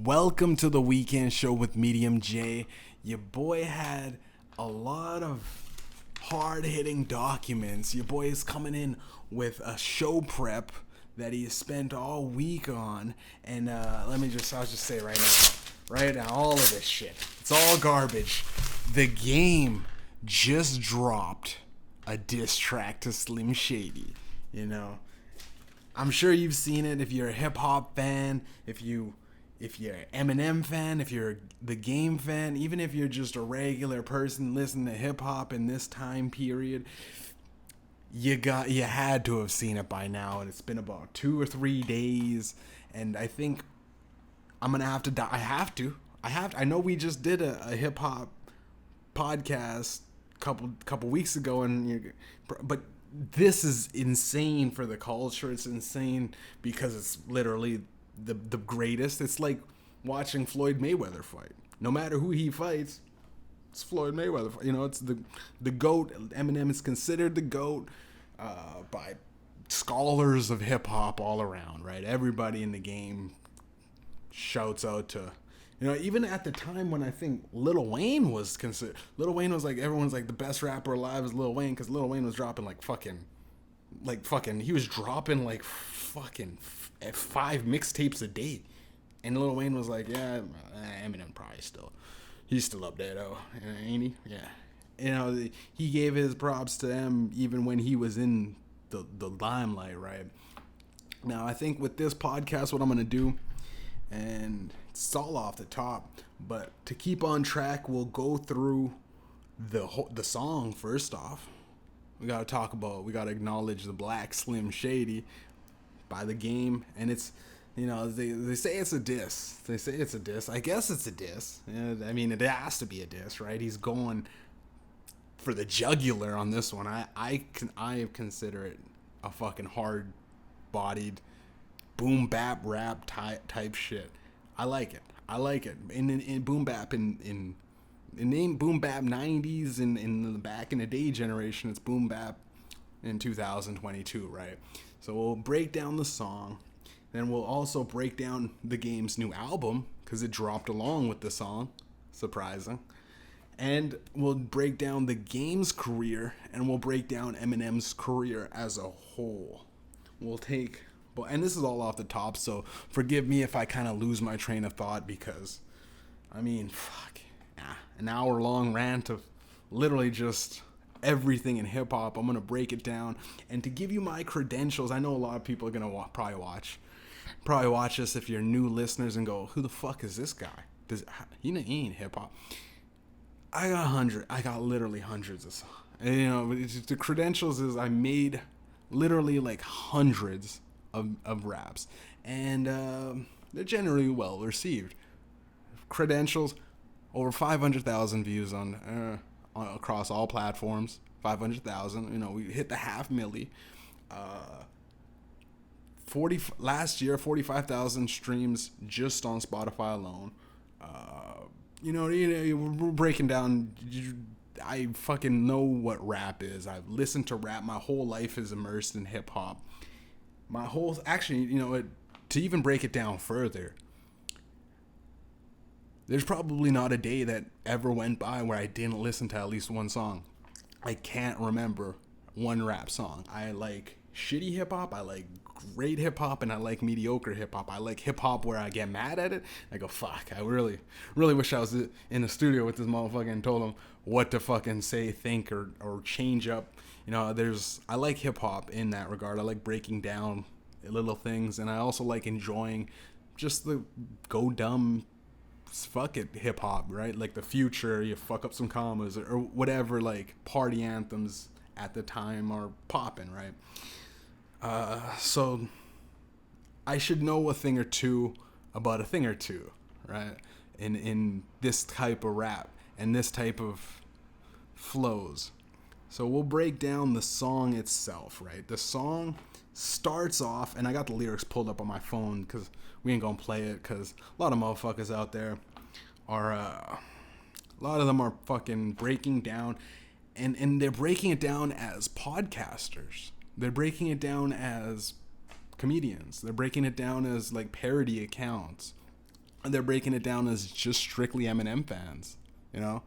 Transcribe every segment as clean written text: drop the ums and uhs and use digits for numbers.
Welcome to the weekend show with Mediumjay. Your boy had a lot of hard-hitting documents. Your boy is coming in with a show prep that he has spent all week on. And I'll just say right now, all of this shit, it's all garbage. The Game just dropped a diss track to Slim Shady. I'm sure you've seen it if you're a hip-hop fan, if you're an Eminem fan, if you're the Game fan, even if you're just a regular person listening to hip hop in this time period, you had to have seen it by now. And it's been about 2 or 3 days, and I think I'm gonna have to. I know we just did a hip hop podcast couple weeks ago, but this is insane for the culture. It's insane because it's literally the greatest. It's like watching Floyd Mayweather fight. No matter who he fights, it's Floyd Mayweather. It's the GOAT. Eminem is considered the GOAT by scholars of hip hop all around, right? Everybody in the game shouts out to, even at the time when I think Lil Wayne was considered. Lil Wayne was like, everyone's like, the best rapper alive is Lil Wayne, because Lil Wayne was dropping he was dropping like fucking 5 mixtapes a day, and Lil Wayne was like, yeah, Eminem probably he's still up there though, ain't he? Yeah, he gave his props to him even when he was in the limelight, right? Now I think with this podcast, what I'm gonna do, and it's all off the top, but to keep on track, we'll go through the song. First off, we gotta acknowledge the Black Slim Shady by the Game, and it's, they say it's a diss. I guess it's a diss. I mean, it has to be a diss, right? He's going for the jugular on this one. I consider it a fucking hard-bodied boom bap rap type shit. I like it. In boom bap in boom bap 90s and in the back in the day generation, it's boom bap in 2022, right? So we'll break down the song, then we'll also break down the Game's new album, because it dropped along with the song, surprising. And we'll break down the Game's career, and we'll break down Eminem's career as a whole. And this is all off the top, so forgive me if I kind of lose my train of thought, because, an hour-long rant of literally just everything in hip-hop. I'm going to break it down, and to give you my credentials, I know a lot of people are going to probably watch this if you're new listeners and go, who the fuck is this guy? He ain't hip-hop. I got literally hundreds of songs. And, the credentials is I made literally like hundreds of raps, and they're generally well received. Credentials, over 500,000 views on across all platforms. 500,000. We hit the 500,000. Last year, 45,000 streams just on Spotify alone. We're breaking down. I fucking know what rap is. I've listened to rap. My whole life is immersed in hip hop. To even break it down further, there's probably not a day that ever went by where I didn't listen to at least one song. I can't remember one rap song. I like shitty hip hop, I like great hip hop, and I like mediocre hip hop. I like hip hop where I get mad at it. I go, fuck, I really, really wish I was in the studio with this motherfucker and told him what to fucking say, think, or change up. I like hip hop in that regard. I like breaking down little things, and I also like enjoying just the go dumb, fuck it hip hop, right? Like the Future, you fuck up some commas or whatever, like party anthems at the time are popping, right? So I should know a thing or two about a thing or two, right? In this type of rap and this type of flows. So we'll break down the song itself, right? The song starts off, and I got the lyrics pulled up on my phone because we ain't gonna play it, because a lot of motherfuckers out there are, a lot of them are fucking breaking down, and they're breaking it down as podcasters. They're breaking it down as comedians. They're breaking it down as like parody accounts. And they're breaking it down as just strictly Eminem fans, you know?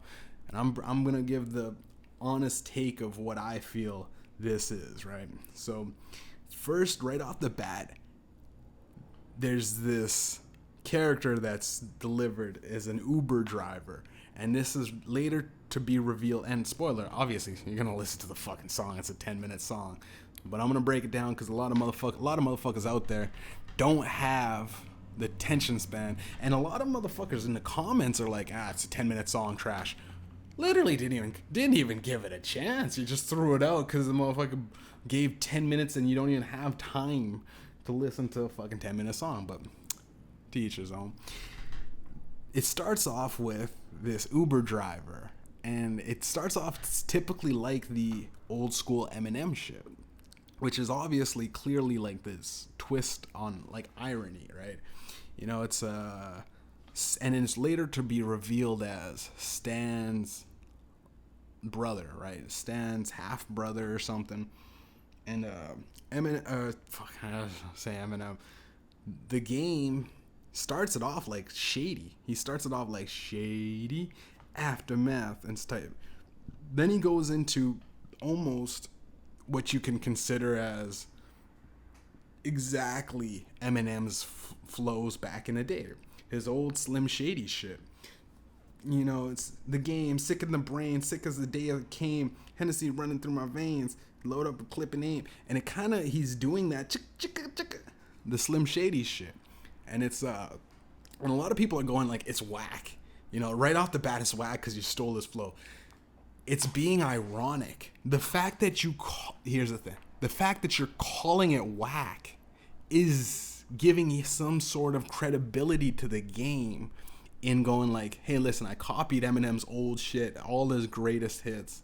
And I'm going to give the honest take of what I feel this is, right? So, first, right off the bat, there's this character that's delivered as an Uber driver, and this is later to be revealed. And spoiler, obviously, you're gonna listen to the fucking song. It's a 10-minute song, but I'm gonna break it down because a lot of motherfuckers out there don't have the attention span, and a lot of motherfuckers in the comments are like, it's a 10-minute song, trash. Literally didn't even give it a chance. You just threw it out because the motherfucker gave 10 minutes and you don't even have time to listen to a fucking 10-minute song. But to each his own. It starts off with this Uber driver, and it starts off typically like the old school Eminem shit, which is obviously clearly like this twist on like irony, right? You know, it's and it's later to be revealed as Stan's brother, right? Stan's half brother or something. And Eminem, Eminem. The game starts it off like shady. He starts it off like shady aftermath and type. Then he goes into almost what you can consider as exactly Eminem's flows back in the day. His old Slim Shady shit. You know, it's the game, sick in the brain, sick as the day it came, Hennessy running through my veins, load up a clip and aim. And it kind of, he's doing that, the Slim Shady shit. And it's, and a lot of people are going like, it's whack. You know, right off the bat, it's whack because you stole his flow. It's being ironic. The fact that here's the thing. The fact that you're calling it whack is giving you some sort of credibility to the game in going like, hey, listen, I copied Eminem's old shit, all his greatest hits,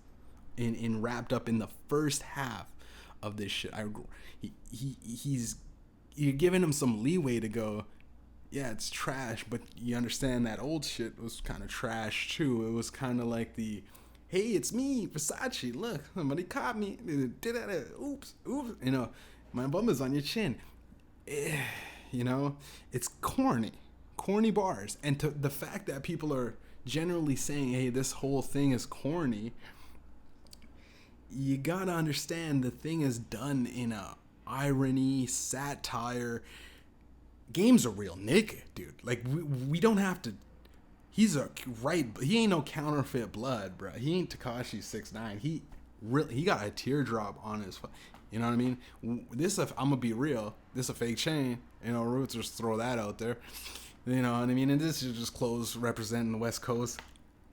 in wrapped up in the first half of this shit. You're giving him some leeway to go, yeah, it's trash, but you understand that old shit was kind of trash too. It was kind of like the, hey, it's me, Versace, look, somebody caught me, did that, oops, you know, my bum is on your chin. You know, it's corny bars. And to the fact that people are generally saying, hey, this whole thing is corny, you gotta understand the thing is done in a irony, satire. Game's a real nigga, dude. Like, we don't have to. He ain't no counterfeit blood, bro. He ain't Tekashi 6ix9ine. He got a teardrop on his. You know what I mean? I'm gonna be real. This a fake chain. You know, Roots just throw that out there. You know what I mean? And this is just clothes representing the West Coast.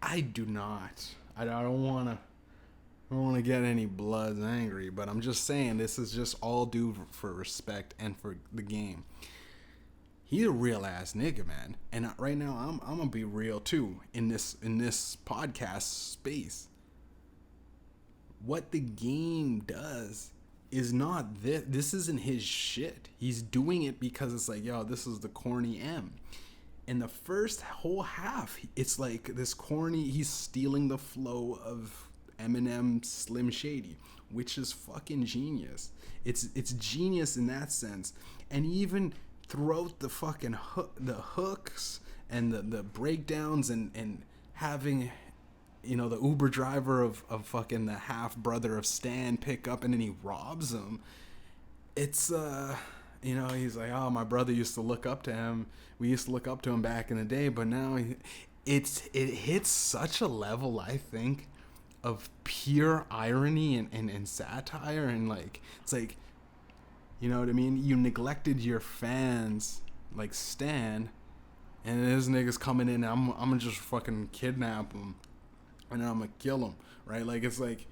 I do not. I don't wanna get any bloods angry, but I'm just saying this is just all due for respect and for the game. He's a real ass nigga, man. And right now, I'm gonna be real too in this podcast space. What the game does is not this. This isn't his shit. He's doing it because it's like, yo, this is the corny M. In the first whole half, it's like this corny. He's stealing the flow of Eminem, Slim Shady, which is fucking genius. It's genius in that sense, and even throughout the fucking the hooks and the breakdowns and having, you know, the Uber driver of fucking the half brother of Stan pick up and then he robs him. It's you know, he's like, oh, my brother used to look up to him. We used to look up to him back in the day, but now it hits such a level, I think, of pure irony and satire, and like, it's like, you know what I mean? You neglected your fans like Stan, and this nigga's coming in and I'm gonna just fucking kidnap him and then I'm gonna kill him, right? Like, it's like,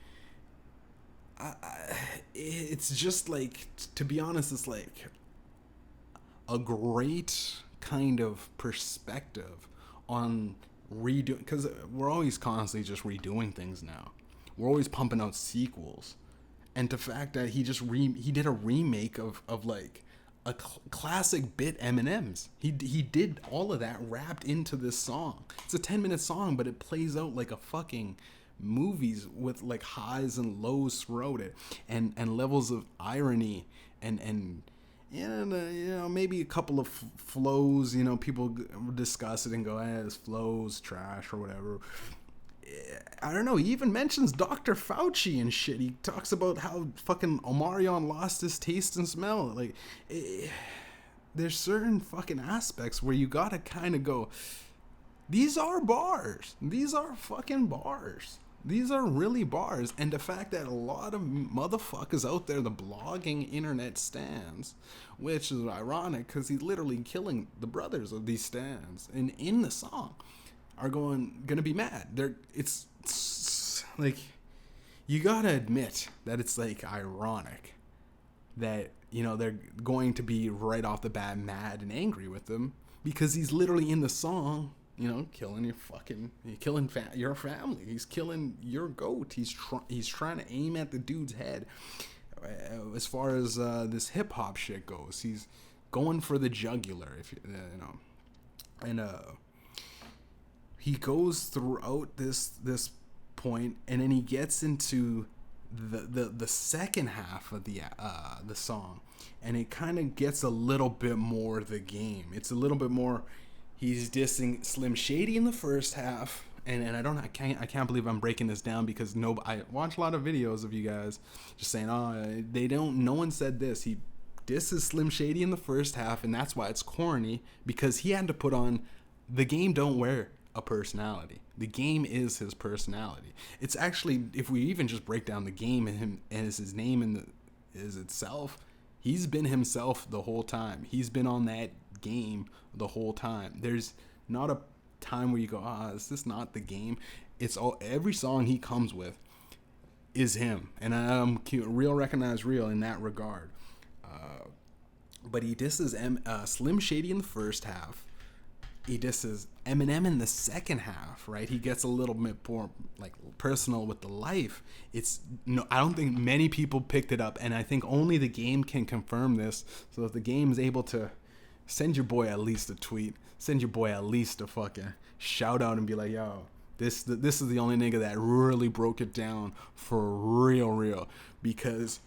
it's just like, to be honest, it's like a great kind of perspective on redoing, because we're always constantly just redoing things now. We're always pumping out sequels. And the fact that he did a remake of like a classic bit Eminem's. He did all of that wrapped into this song. It's a 10-minute song, but it plays out like a fucking movies with like highs and lows throughout it, and levels of irony and and maybe a couple of flows, people discuss it and go, this flow's trash or whatever. I don't know. He even mentions Dr. Fauci and shit. He talks about how fucking Omarion lost his taste and smell. Like, there's certain fucking aspects where you gotta kind of go, these are bars. These are fucking bars. These are really bars. And the fact that a lot of motherfuckers out there, the blogging internet stands, which is ironic because he's literally killing the brothers of these stands, and in the song, are gonna be mad. It's like, you gotta admit that it's like ironic that they're going to be right off the bat mad and angry with him because he's literally in the song, killing your family. He's killing your goat. He's trying to aim at the dude's head. As far as this hip hop shit goes, he's going for the jugular. And he goes throughout this point, and then he gets into the second half of the song, and it kind of gets a little bit more the game. It's a little bit more. He's dissing Slim Shady in the first half, and I can't believe I'm breaking this down because I watch a lot of videos of you guys just saying, no one said this. He disses Slim Shady in the first half, and that's why it's corny, because he had to put on, the game don't wear a personality. The game is his personality. It's actually, if we even just break down the game and him as his name and is itself, he's been himself the whole time. He's been on that game the whole time. There's not a time where you go, is this not the game? It's every song he comes with is him, and I'm recognize real in that regard. But he disses Slim Shady in the first half. He disses Eminem in the second half, right? He gets a little bit more like personal with the life. I don't think many people picked it up, and I think only the game can confirm this. So if the game is able to send your boy at least a tweet, send your boy at least a fucking shout out and be like, yo, this is the only nigga that really broke it down for real, because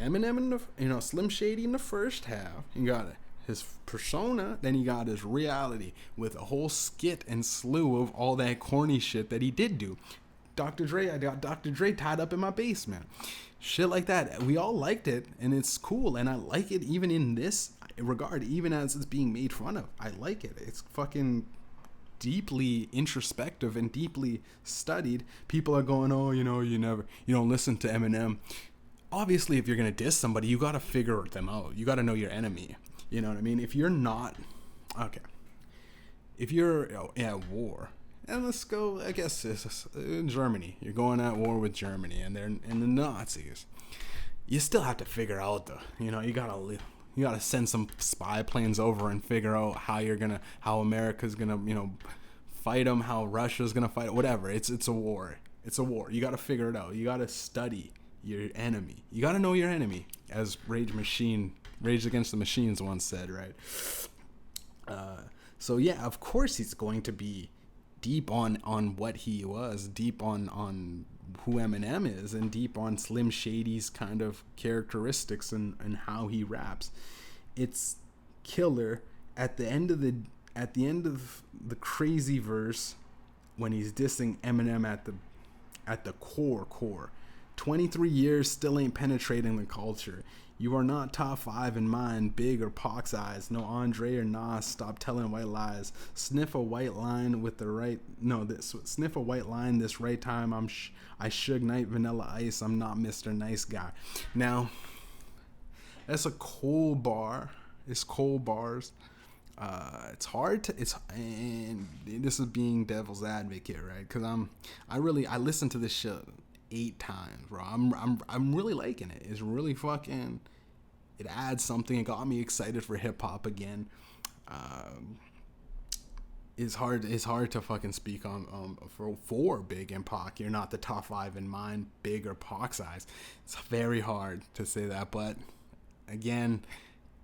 Eminem Slim Shady in the first half, he got his persona, then he got his reality with a whole skit and slew of all that corny shit that he did do. Dr. Dre, I got Dr. Dre tied up in my basement. Shit like that. We all liked it, and it's cool, and I like it even in this regard, even as it's being made fun of. I like it. It's fucking deeply introspective and deeply studied. People are going, you don't listen to Eminem. Obviously, if you're gonna diss somebody, you gotta figure them out. You gotta know your enemy. You know what I mean? If you're not, okay. If you're at war, and let's go, I guess it's in Germany. You're going at war with Germany, and the Nazis. You still have to figure out you gotta send some spy planes over and figure out how America's gonna, fight them, how Russia's gonna fight, whatever. It's a war. It's a war. You gotta figure it out. You gotta study your enemy. You gotta know your enemy, as Rage Against the Machines once said, right? So yeah, of course he's going to be deep on what he was, deep on who Eminem is, and deep on Slim Shady's kind of characteristics and how he raps. It's killer at the end of the crazy verse when he's dissing Eminem at the core. 23 years still ain't penetrating the culture. You are not top 5 in mine, big or pox eyes. No Andre or Nas, stop telling white lies. Sniff a white line this right time. I Suge Knight, Vanilla Ice. I'm not Mr. Nice Guy. Now, that's a cold bar. It's cold bars. It's hard and this is being devil's advocate, right? Because I listened to this shit 8 times, bro. I'm really liking it. It's really fucking, it adds something. It got me excited for hip hop again. It's hard to fucking speak on for Big and Pac. You're not the top 5 in mine, Big or Pac size. It's very hard to say that, but again,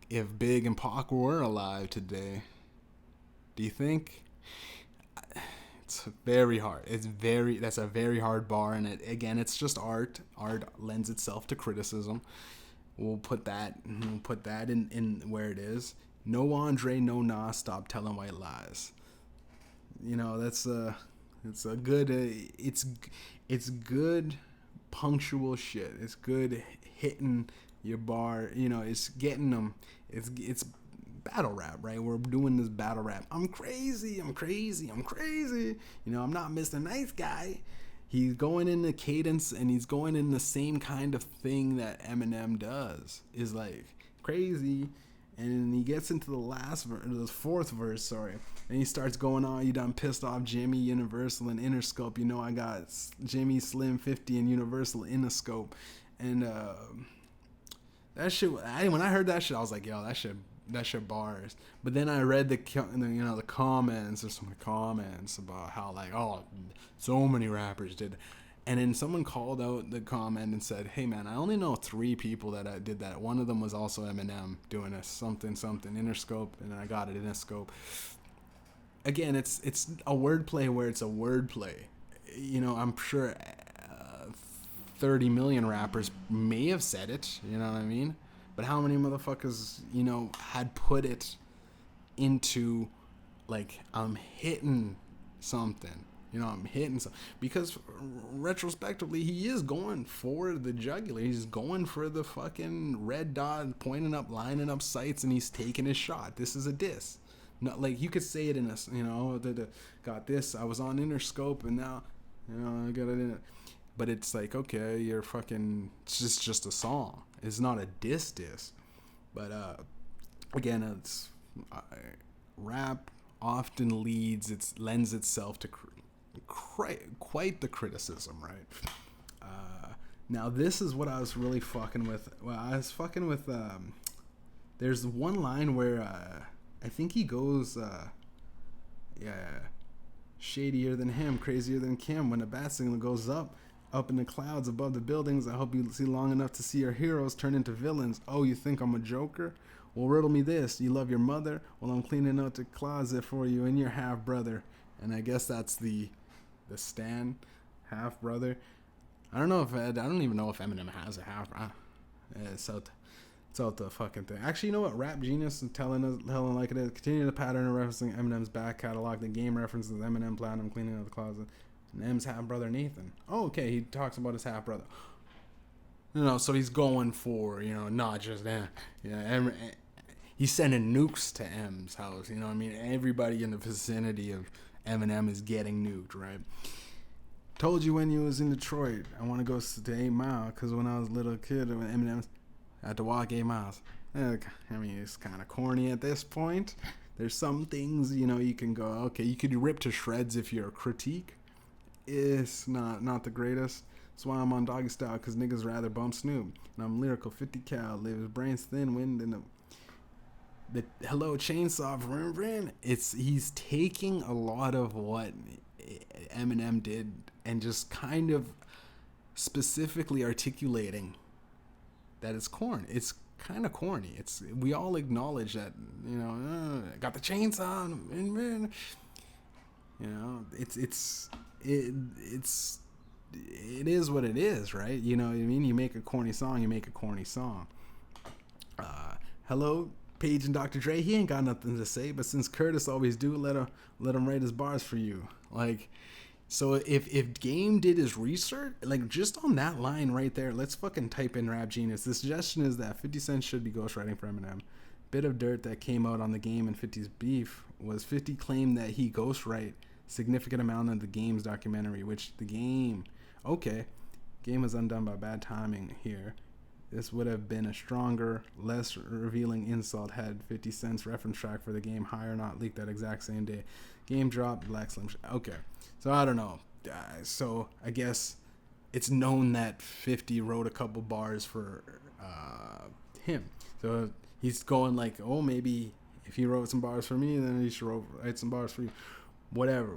if Big and Pac were alive today, do you think? It's very hard. That's a very hard bar, and it's just art. Art lends itself to criticism. We'll put that in where it is. No Andre, no Nas, stop telling white lies. That's it's a good it's good punctual shit. It's good hitting your bar. It's getting them. It's battle rap, right? We're doing this battle rap. I'm crazy. I'm crazy. I'm crazy. I'm not Mr. Nice Guy. He's going in the cadence, and he's going in the same kind of thing that Eminem does. Is like crazy, and he gets into the fourth verse, sorry, and he starts going on. You done pissed off Jimmy, Universal, and Interscope. I got Jimmy, Slim, 50, and Universal Interscope, and that shit. When I heard that shit, I was like, yo, that shit bars. But then I read the comments. There's some comments about how like, oh, so many rappers did. And then someone called out the comment and said, hey man, I only know 3 people that did that. One of them was also Eminem doing a something Interscope, and I got it Interscope. Again, it's a wordplay where it's a wordplay. I'm sure 30 million rappers may have said it, you know what I mean? But how many motherfuckers, had put it into, like, I'm hitting something. I'm hitting something. Because, retrospectively, he is going for the jugular. He's going for the fucking red dot, pointing up, lining up sights, and he's taking his shot. This is a diss. Not, like, you could say it in a, got this, I was on Interscope, and now, I got it in it. But it's like, okay, you're fucking, it's just a song. It's not a diss. But, again, it's, rap often lends itself to quite the criticism, right? Now, this is what I was really fucking with. Well, I was fucking with, there's one line where, I think he goes, shadier than him, crazier than Kim. When the bat signal goes up in the clouds above the buildings, I hope you see long enough to see your heroes turn into villains. Oh, you think I'm a joker? Well, riddle me this. You love your mother? Well, I'm cleaning out the closet for you and your half-brother. And I guess that's the Stan half-brother. I don't even know if Eminem has a half. It's out the fucking thing. Actually, you know what? Rap Genius is telling like it is. Continue the pattern of referencing Eminem's back catalog. The game references Eminem Platinum cleaning out the closet. And M's half-brother Nathan. Oh, okay. He talks about his half-brother. So he's going for, not just that. He's sending nukes to M's house. You know what I mean? Everybody in the vicinity of Eminem is getting nuked, right? Told you when you was in Detroit, I want to go to 8 Mile, because when I was a little kid, when Eminem I had to walk 8 miles. I mean, it's kind of corny at this point. There's some things, you can go, okay, you could rip to shreds if you're a critique. It's not the greatest. That's why I'm on doggy style, because niggas rather bump Snoop. And I'm lyrical, 50 cal, lives brains thin, wind in the hello chainsaw, vroom, vroom. He's taking a lot of what Eminem did and just kind of specifically articulating that it's corn. It's kind of corny. We all acknowledge that, got the chainsaw, it is what it is, right? You know what I mean? You make a corny song, hello, Paige and Dr. Dre, he ain't got nothing to say, but since Curtis always do, let him write his bars for you. Like, so if Game did his research, like, just on that line right there, let's fucking type in Rap Genius. The suggestion is that 50 Cent should be ghostwriting for Eminem. Bit of dirt that came out on the Game and 50's beef was 50 claimed that he ghostwrite significant amount of the Game's documentary, which the Game was undone by bad timing here. This would have been a stronger, less revealing insult had 50 Cent's reference track for the Game Higher not leaked that exact same day. Game dropped, Black Slim. Okay, so I don't know. So I guess it's known that 50 wrote a couple bars for him. So he's going like, oh, maybe if he wrote some bars for me, then he should write some bars for you. Whatever.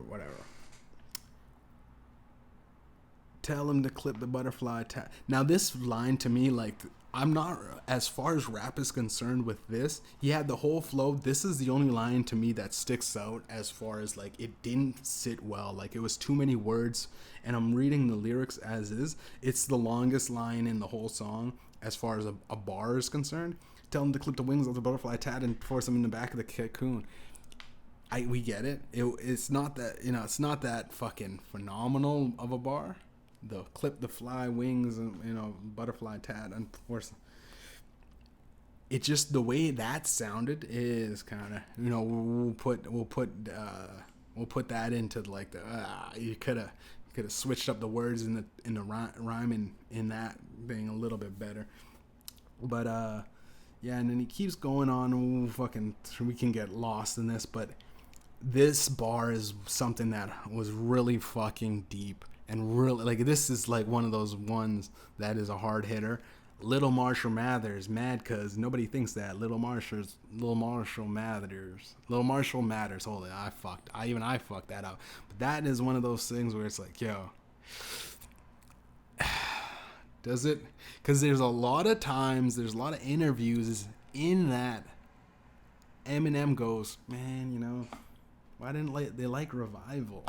Tell him to clip the butterfly tag. Now this line to me, like, I'm not, as far as rap is concerned with this, he had the whole flow. This is the only line to me that sticks out as far as, like, it didn't sit well. Like, it was too many words, and I'm reading the lyrics as is. It's the longest line in the whole song, as far as a bar is concerned. Tell him to clip the wings of the butterfly tat and force him in the back of the cocoon. We get it. It's not that, it's not that fucking phenomenal of a bar. The clip the fly wings and, butterfly tat and force. It just, the way that sounded is kind of, we'll put that into like the you could have switched up the words in the rhyme in that being a little bit better. But yeah, and then he keeps going on. We can get lost in this, but this bar is something that was really fucking deep and really, like, this is like one of those ones that is a hard hitter. Little Marshall Mathers, mad cause nobody thinks that. Little Marshall Mathers. Hold it, I fucked that up. But that is one of those things where it's like, yo, does it? Because there's a lot of interviews in that Eminem goes, man, why didn't they like Revival?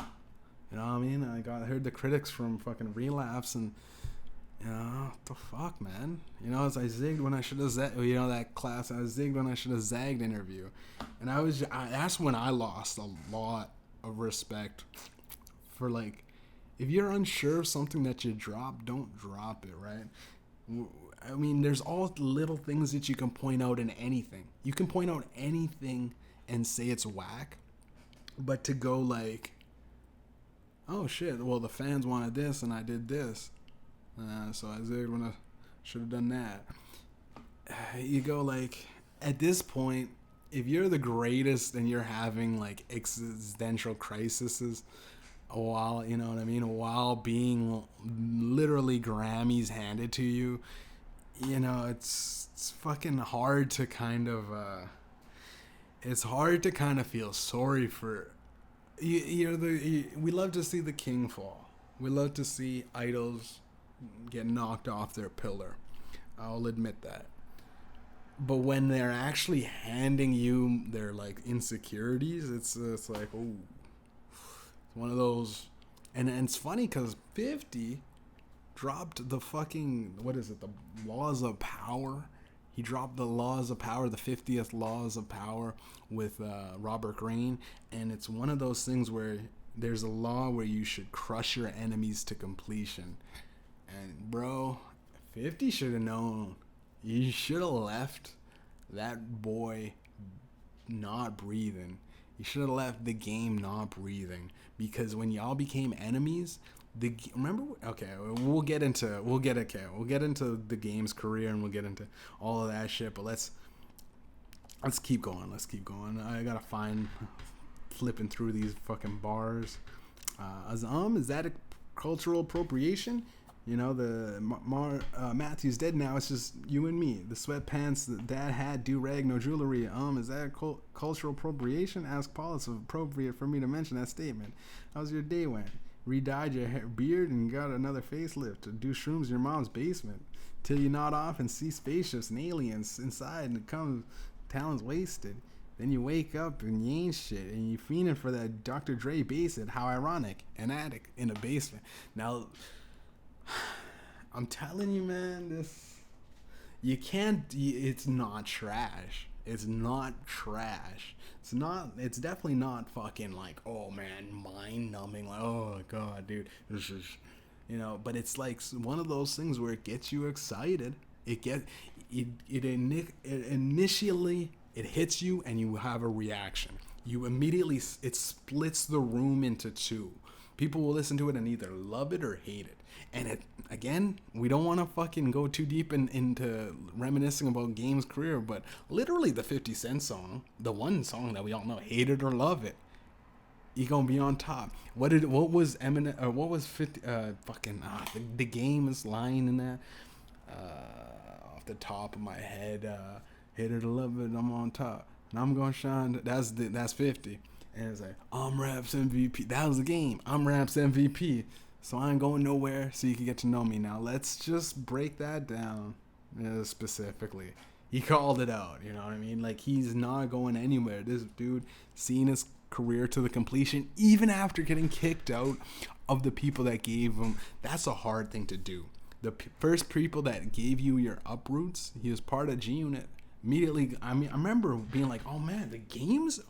You know what I mean? I heard the critics from fucking Relapse and. What the fuck, man? As I zigged when I should have zagged. That class, I zigged when I should have zagged interview. And that's when I lost a lot of respect for, like, if you're unsure of something that you drop, don't drop it, right? I mean, there's all little things that you can point out in anything. You can point out anything and say it's whack. But to go like, oh shit, well, the fans wanted this and I did this. So I zigged when I should have done that. You go like, at this point, if you're the greatest and you're having like existential crises while, while being literally Grammys handed to you, it's fucking hard to kind of, feel sorry for, we love to see the king fall. We love to see idols get knocked off their pillar. I'll admit that. But when they're actually handing you their like insecurities, it's like, oh, it's one of those. And it's funny because 50 dropped the fucking, what is it, the Laws of Power. He dropped the Laws of Power, the 50th Laws of Power with Robert Greene, and it's one of those things where there's a law where you should crush your enemies to completion. And bro, 50 should have known. You should have left that boy not breathing. You should have left the game not breathing. Because when y'all became enemies, we'll get into the game's career and we'll get into all of that shit. But let's keep going. I gotta flipping through these fucking bars. Is that a cultural appropriation? Matthew's dead now. It's just you and me. The sweatpants that dad had, do-rag, no jewelry. Is that cultural appropriation? Ask Paul. It's appropriate for me to mention that statement. How's your day went? Re-dyed your beard and got another facelift. To do shrooms in your mom's basement. Till you nod off and see spaceships and aliens inside and it comes talents wasted. Then you wake up and you ain't shit and you fiending for that Dr. Dre bass. How ironic. An attic in a basement. Now, I'm telling you, man, it's not trash. It's definitely not fucking like, oh man, mind numbing, like, oh god, dude, this is, but it's like one of those things where it gets you excited. Initially it hits you and you have a reaction. You immediately, it splits the room into two. People will listen to it and either love it or hate it. And again, we don't want to fucking go too deep into reminiscing about Game's career, but literally the 50 Cent song, the one song that we all know, hate it or love it, he gonna be on top. What was Eminem, or what was 50, the Game's line in that, off the top of my head, hate it or love it, I'm on top, and I'm gonna shine, that's 50. And it's like, I'm Raps MVP. That was the Game. I'm Raps MVP. So I ain't going nowhere so you can get to know me. Now, let's just break that down specifically. He called it out, you know what I mean? Like, he's not going anywhere. This dude seeing his career to the completion, even after getting kicked out of the people that gave him. That's a hard thing to do. the first people that gave you your uproots. He was part of G Unit. Immediately, I mean, I remember being like, "Oh man, the games,"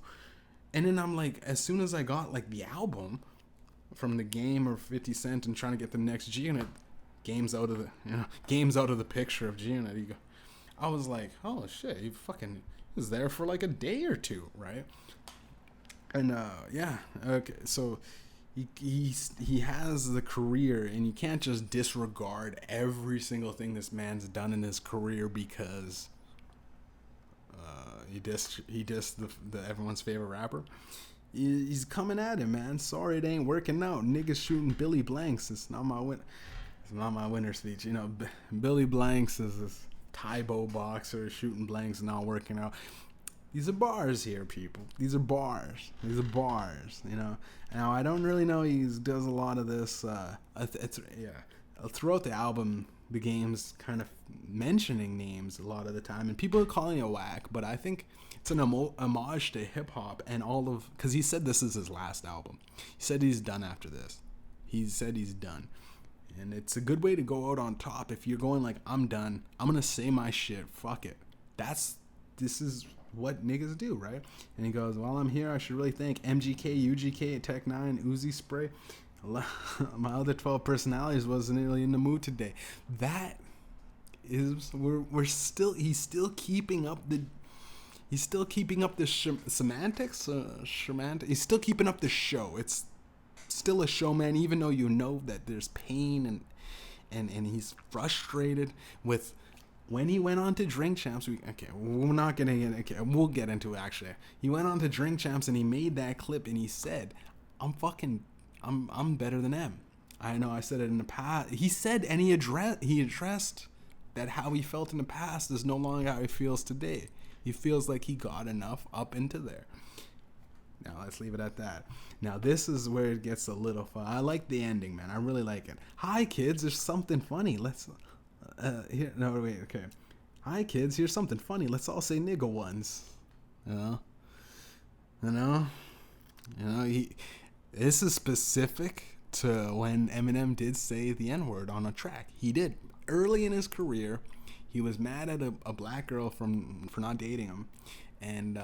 and then I'm like, as soon as I got like the album from the Game or 50 Cent and trying to get the next G Unit, games out of the games out of the picture of G Unit. I was like, "Oh shit, he fucking was there for like a day or two, right?" And yeah, okay, so he has the career, and you can't just disregard every single thing this man's done in his career because he dissed the everyone's favorite rapper. He's coming at him, man. Sorry it ain't working out. Niggas shooting Billy Blanks. It's not my winner speech. You know, Billy Blanks is this Taibo boxer shooting blanks, not working out. These are bars here, people. These are bars. You know. Now I don't really know. He does a lot of this. Throughout the album, the Game's kind of mentioning names a lot of the time, and people are calling it whack. But I think it's an homage to hip hop and all of, because he said this is his last album. He said he's done after this. He said he's done, and it's a good way to go out on top if you're going like, I'm done. I'm gonna say my shit. Fuck it. This is what niggas do, right? And he goes, while I'm here, I should really thank MGK, UGK, Tech 9, Uzi Spray. My other 12 personalities wasn't really in the mood today. That is, he's still keeping up the semantics, he's still keeping up the show. It's still a show, man, even though you know that there's pain and he's frustrated with. When he went on to Drink Champs, we'll get into it actually. He went on to Drink Champs and he made that clip and he said, I'm better than M. I know I said it in the past. He said, and he addressed that how he felt in the past is no longer how he feels today. He feels like he got enough up into there. Now let's leave it at that. Now this is where it gets a little fun. I like the ending, man. I really like it. Hi kids, there's something funny. Okay. Hi kids, here's something funny. Let's all say nigga once. You know. This is specific to when Eminem did say the N-word on a track. He did early in his career. He was mad at a black girl for not dating him, and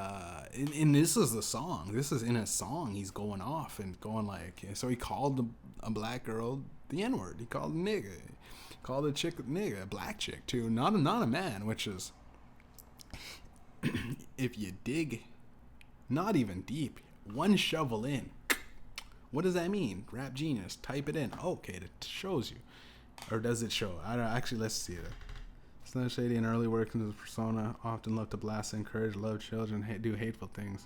this is the song. This is in a song. He's going off and going like, so he called a black girl the N-word. He called a nigga. Called a chick nigga, a black chick too, not a man, which is, if you dig, not even deep, one shovel in. What does that mean? Rap Genius, type it in. Okay, it shows you, or does it show? I don't actually. Let's see it. Slim Shady and early work into the persona often love to blast, encourage, love children, do hateful things.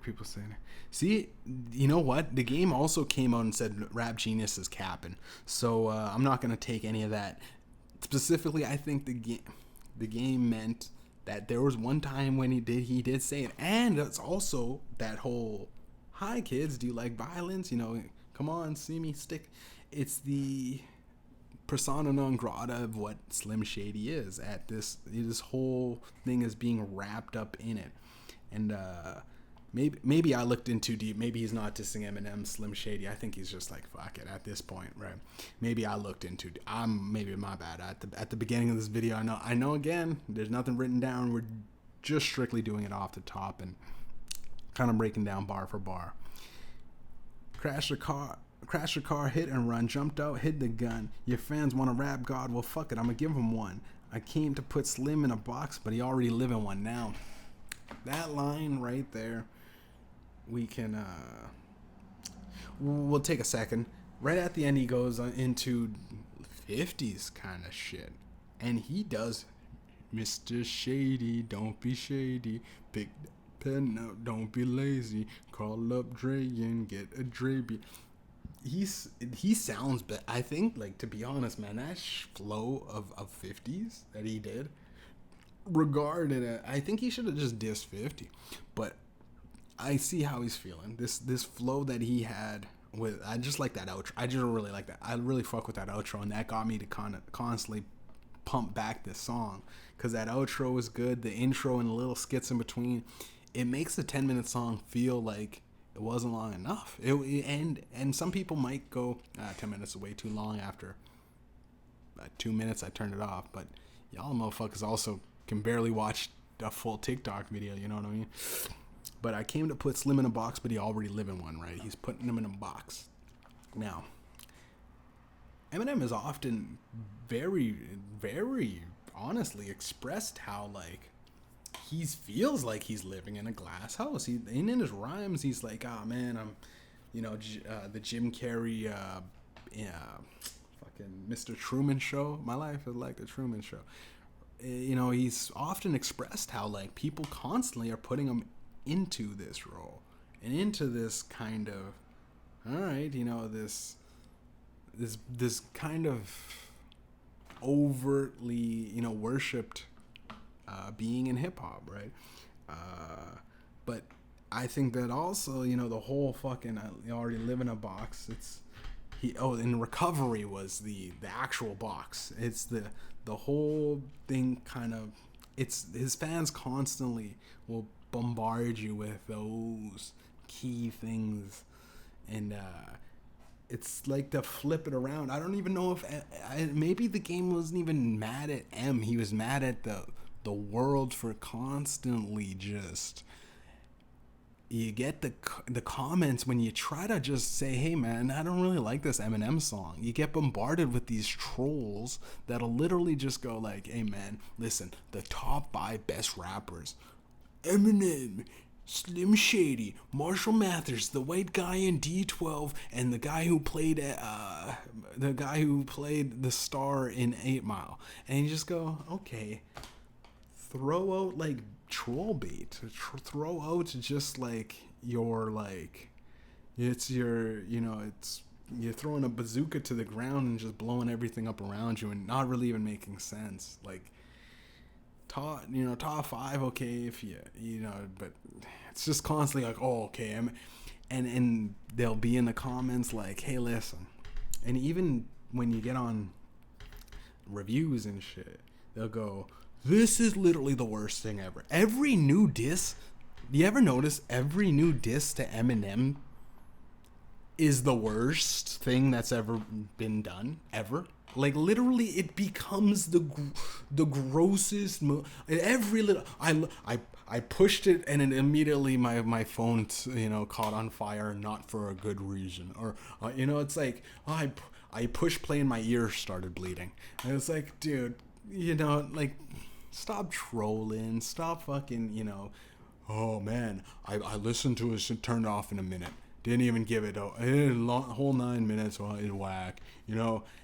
People saying, see, you know what? The Game also came out and said Rap Genius is capping. So I'm not gonna take any of that. Specifically, I think the game meant that there was one time when he did say it, and it's also that whole, "Hi kids, do you like violence? You know, come on, see me stick." It's the persona non grata of what Slim Shady is at this. This whole thing is being wrapped up in it, and Maybe I looked in too deep. Maybe he's not dissing Eminem, Slim Shady. I think he's just like, fuck it at this point, right? Maybe I looked into. Maybe my bad. At the beginning of this video, I know. Again, there's nothing written down. We're just strictly doing it off the top and kind of breaking down bar for bar. Crash your car, hit and run, jumped out, hid the gun. Your fans want to rap God? Well, fuck it. I'm gonna give him one. I came to put Slim in a box, but he already live in one now. That line right there. We can we'll take a second. Right at the end he goes into 50s kind of shit, and he does Mr. Shady, don't be shady, pick the pen out, don't be lazy, call up Dre and get a Dre beat. He sounds, but I think, like, to be honest, man, that flow of 50s that he did, regarded it, I think he should have just dissed 50, but I see how he's feeling. This flow that he had with, I just like that outro. I just really like that. I really fuck with that outro, and that got me to constantly pump back this song, because that outro was good. The intro and the little skits in between, it makes the 10-minute song feel like it wasn't long enough. And some people might go 10 minutes is way too long. After 2 minutes I turned it off. But y'all motherfuckers also can barely watch a full TikTok video, you know what I mean? But I came to put Slim in a box, but he already live in one, right? He's putting him in a box. Now, Eminem has often very, very honestly expressed how, like, he feels like he's living in a glass house. In his rhymes, he's like, "Ah, oh, man, I'm, the Jim Carrey, fucking Mr. Truman Show. My life is like the Truman Show." He's often expressed how, like, people constantly are putting him into this role and into this kind of, all right, this kind of overtly, worshipped being in hip hop, right? But I think that also, the whole fucking I already live in a box. In Recovery was the actual box. It's the whole thing kind of. It's his fans constantly will bombard you with those key things, and it's like to flip it around. I don't even know if maybe the game wasn't even mad at M. He was mad at the world for constantly just. You get the comments when you try to just say, "Hey man, I don't really like this Eminem song." You get bombarded with these trolls that'll literally just go like, "Hey man, listen, the top 5 best rappers: Eminem, Slim Shady, Marshall Mathers, the white guy in D12, and the guy who played the star in 8 Mile." And you just go, "Okay, throw out like troll bait, throw out just like your like it's your it's you're throwing a bazooka to the ground and just blowing everything up around you and not really even making sense. Like top 5, okay, if but it's just constantly like, oh, okay, and they'll be in the comments like, "Hey, listen," and even when you get on reviews and shit, they'll go, "This is literally the worst thing ever." Every new diss, you ever notice every new diss to Eminem is the worst thing that's ever been done, ever? Like, literally, it becomes the grossest. Every little, I pushed it and it immediately my phone caught on fire, not for a good reason, or it's like, oh, I pushed play and my ear started bleeding, and it's like, dude, like, stop trolling, stop fucking, oh man, I listened to it and turned it off in a minute. Didn't even give it a whole 9 minutes. Oh, it's whack,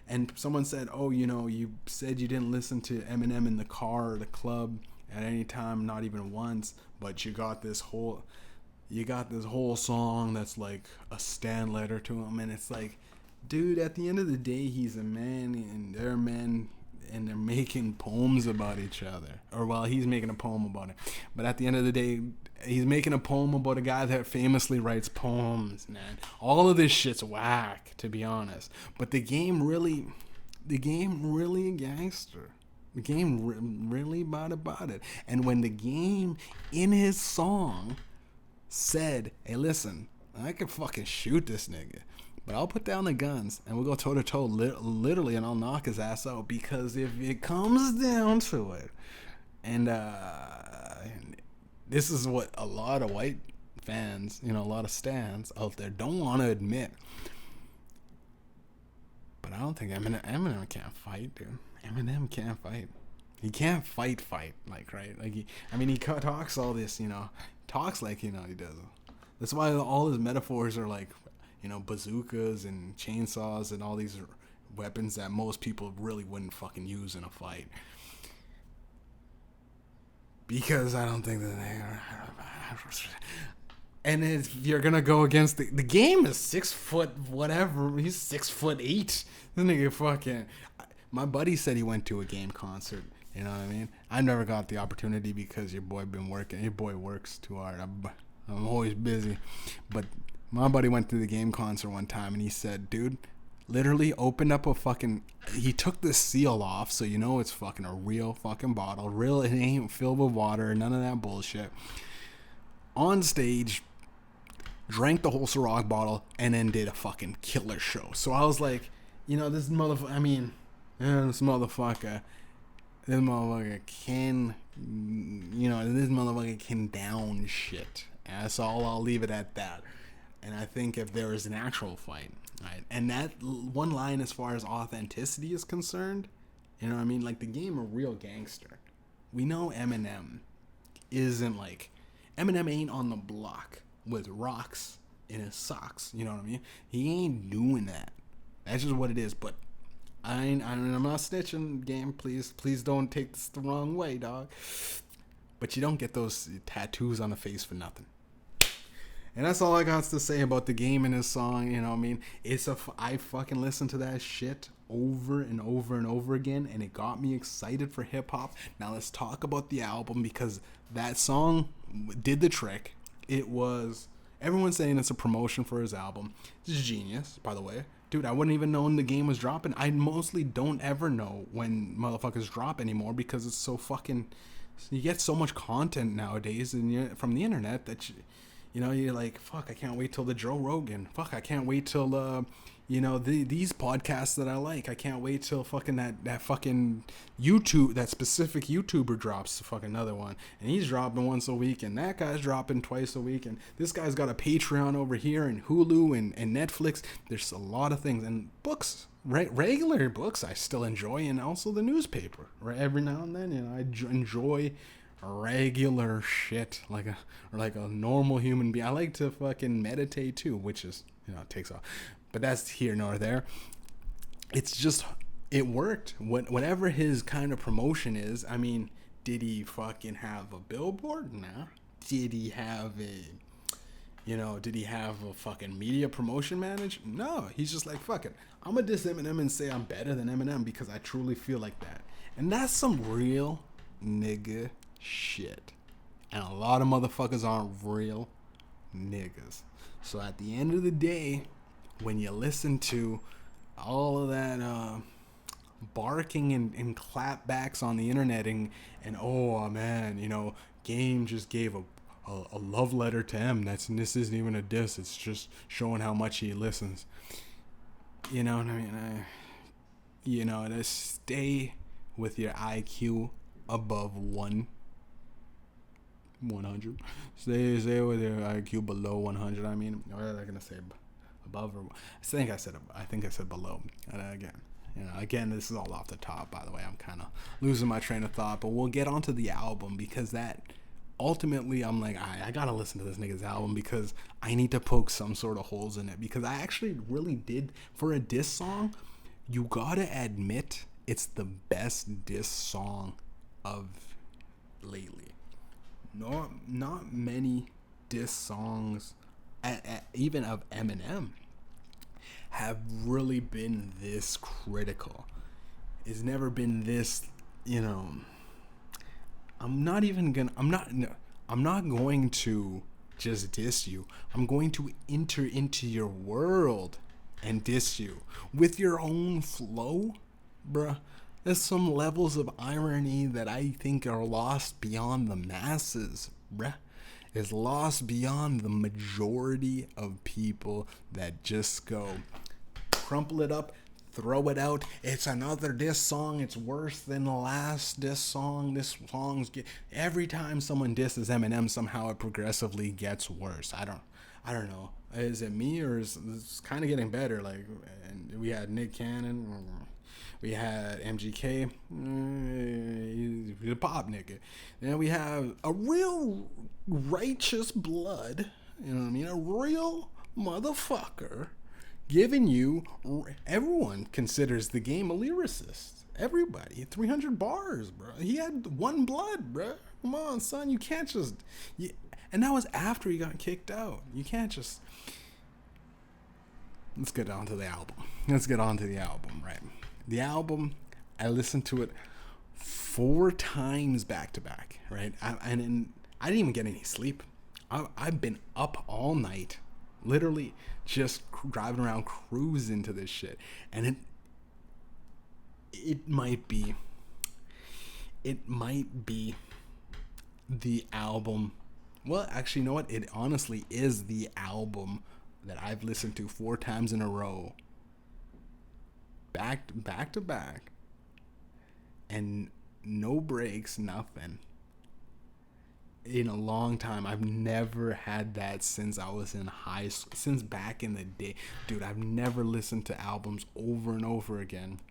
And someone said, "Oh, you said you didn't listen to Eminem in the car or the club at any time, not even once, but you got this whole song that's like a stand letter to him." And it's like, dude, at the end of the day, he's a man and they're men. And they're making poems about each other. Or, well, he's making a poem about it. But at the end of the day, he's making a poem about a guy that famously writes poems, man. All of this shit's whack, to be honest. But the game really gangster. The game really about it. And when the game, in his song, said, "Hey, listen, I can fucking shoot this nigga, but I'll put down the guns and we'll go toe to toe, literally, and I'll knock his ass out." Because if it comes down to it, and this is what a lot of white fans, a lot of stans out there don't want to admit. But I don't think Eminem can't fight, dude. Eminem can't fight. He can't fight, like, right? Like, he talks all this, talks like, he does. That's why all his metaphors are like, bazookas and chainsaws and all these weapons that most people really wouldn't fucking use in a fight. Because I don't think that they are. And if you're gonna go against the game is 6 foot whatever, he's 6'8". This nigga fucking. My buddy said he went to a Game concert. You know what I mean? I never got the opportunity because your boy been working. Your boy works too hard. I'm always busy, but. My buddy went to the Game concert one time and he said, dude, literally opened up he took the seal off so it's fucking a real fucking bottle. It ain't filled with water, none of that bullshit. On stage, drank the whole Ciroc bottle, and then did a fucking killer show. So I was like, this motherfucker, this motherfucker can, this motherfucker can down shit. And so I'll leave it at that. And I think if there is an actual fight, right, and that one line as far as authenticity is concerned, like the game A Real Gangster, we know Eminem isn't like, Eminem ain't on the block with rocks in his socks, you know what I mean? He ain't doing that. That's just what it is. But I'm not snitching, game. Please don't take this the wrong way, dog. But you don't get those tattoos on the face for nothing. And that's all I got to say about the game and his song. You know what I mean? I fucking listened to that shit over and over and over again, and it got me excited for hip hop. Now let's talk about the album, because that song did the trick. It was, everyone's saying it's a promotion for his album. This is genius, by the way. Dude, I wouldn't even know when the game was dropping. I mostly don't ever know when motherfuckers drop anymore, because it's so fucking, you get so much content nowadays and from the internet that you're like, fuck, I can't wait till the Joe Rogan. Fuck, I can't wait till these podcasts that I like. I can't wait till fucking that fucking YouTube, that specific YouTuber drops fucking another one, and he's dropping once a week, and that guy's dropping twice a week, and this guy's got a Patreon over here, and Hulu and Netflix. There's a lot of things, and books, right? Regular books I still enjoy, and also the newspaper, right? Every now and then, I enjoy regular shit like a normal human being. I like to fucking meditate too, which is, it takes off, but that's here nor there. It's just, it worked. Whatever his kind of promotion is, I mean, did he fucking have a billboard? Nah. Did he have a fucking media promotion manager? No. He's just like, fuck it, I'm gonna diss Eminem and say I'm better than Eminem because I truly feel like that. And that's some real nigga shit. And a lot of motherfuckers aren't real niggas. So at the end of the day, when you listen to all of that barking and clapbacks on the internet and oh man, Game just gave a love letter to M. This isn't even a diss. It's just showing how much he listens. You know what I mean? To stay with your IQ above 100. Stay with your IQ below 100. I mean, what was I gonna say? Above, or I think I said below. And again, this is all off the top. By the way, I'm kind of losing my train of thought. But we'll get onto the album, because that ultimately, I'm like, I gotta listen to this nigga's album because I need to poke some sort of holes in it. Because I actually really did, for a diss song, you gotta admit it's the best diss song of lately. Not many diss songs, even of Eminem, have really been this critical. It's never been this, I'm not going to just diss you. I'm going to enter into your world and diss you with your own flow, bruh. There's some levels of irony that I think are lost beyond the masses, bruh. It's lost beyond the majority of people that just go, crumple it up, throw it out. It's another diss song. It's worse than the last diss song. Every time someone disses Eminem, somehow it progressively gets worse. I don't know. Is it me, or is it's kind of getting better? Like, and we had Nick Cannon. We had MGK, he's a pop nigga. Then we have a real righteous blood, you know what I mean? A real motherfucker giving you, everyone considers the game a lyricist. Everybody, 300 bars, bro. He had one blood, bro. Come on, son, you can't just, and that was after he got kicked out. You can't just, let's get on to the album, right? The album, I listened to it 4 times back to back, right? I didn't even get any sleep. I've been up all night, literally just driving around, cruising to this shit. And it might be the album Well, actually, you know what? It honestly is the album that I've listened to 4 times in a row, back to back, and no breaks, nothing. In a long time. I've never had that since I was in high school, since back in the day. Dude, I've never listened to albums over and over again.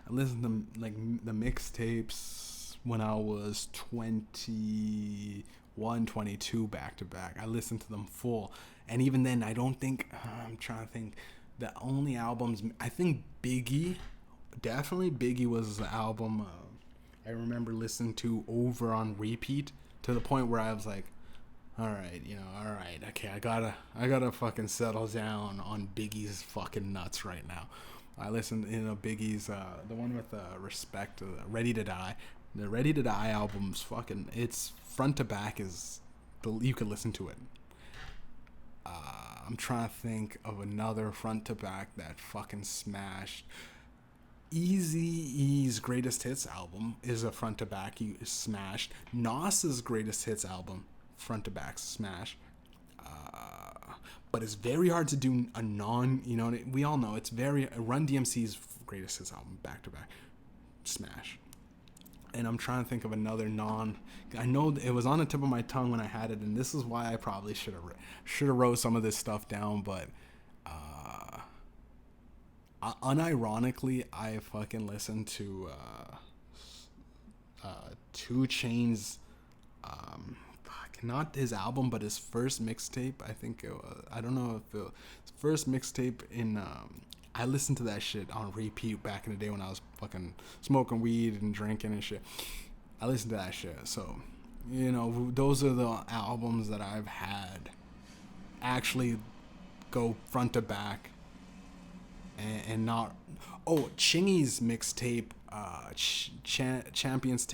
I listened to like the mixtapes when I was 21, 22 back to back. I listened to them full. And even then, I don't think, I'm trying to think, the only albums, I think definitely Biggie was the album I remember listening to over on repeat, to the point where I was like, all right, okay, I gotta fucking settle down on Biggie's fucking nuts right now. I listened, Biggie's, the one with Respect, Ready to Die. The Ready to Die album's fucking, it's front to back you could listen to it. I'm trying to think of another front to back that fucking smashed. Eazy-E's greatest hits album is a front to back. He smashed. Nas's greatest hits album, front to back, smash. But it's very hard to do a we all know it's very, Run DMC's greatest hits album, back to back, smash. And I'm trying to think of another I know it was on the tip of my tongue when I had it, and this is why I probably should have wrote some of this stuff down, but unironically, I fucking listened to 2 Chainz, not his album, but his first mixtape. I think it was, I don't know if it was his first mixtape I listened to that shit on repeat back in the day when I was fucking smoking weed and drinking and shit. I listened to that shit. So, those are the albums that I've had actually go front to back and not. Oh, Chingy's mixtape, Champions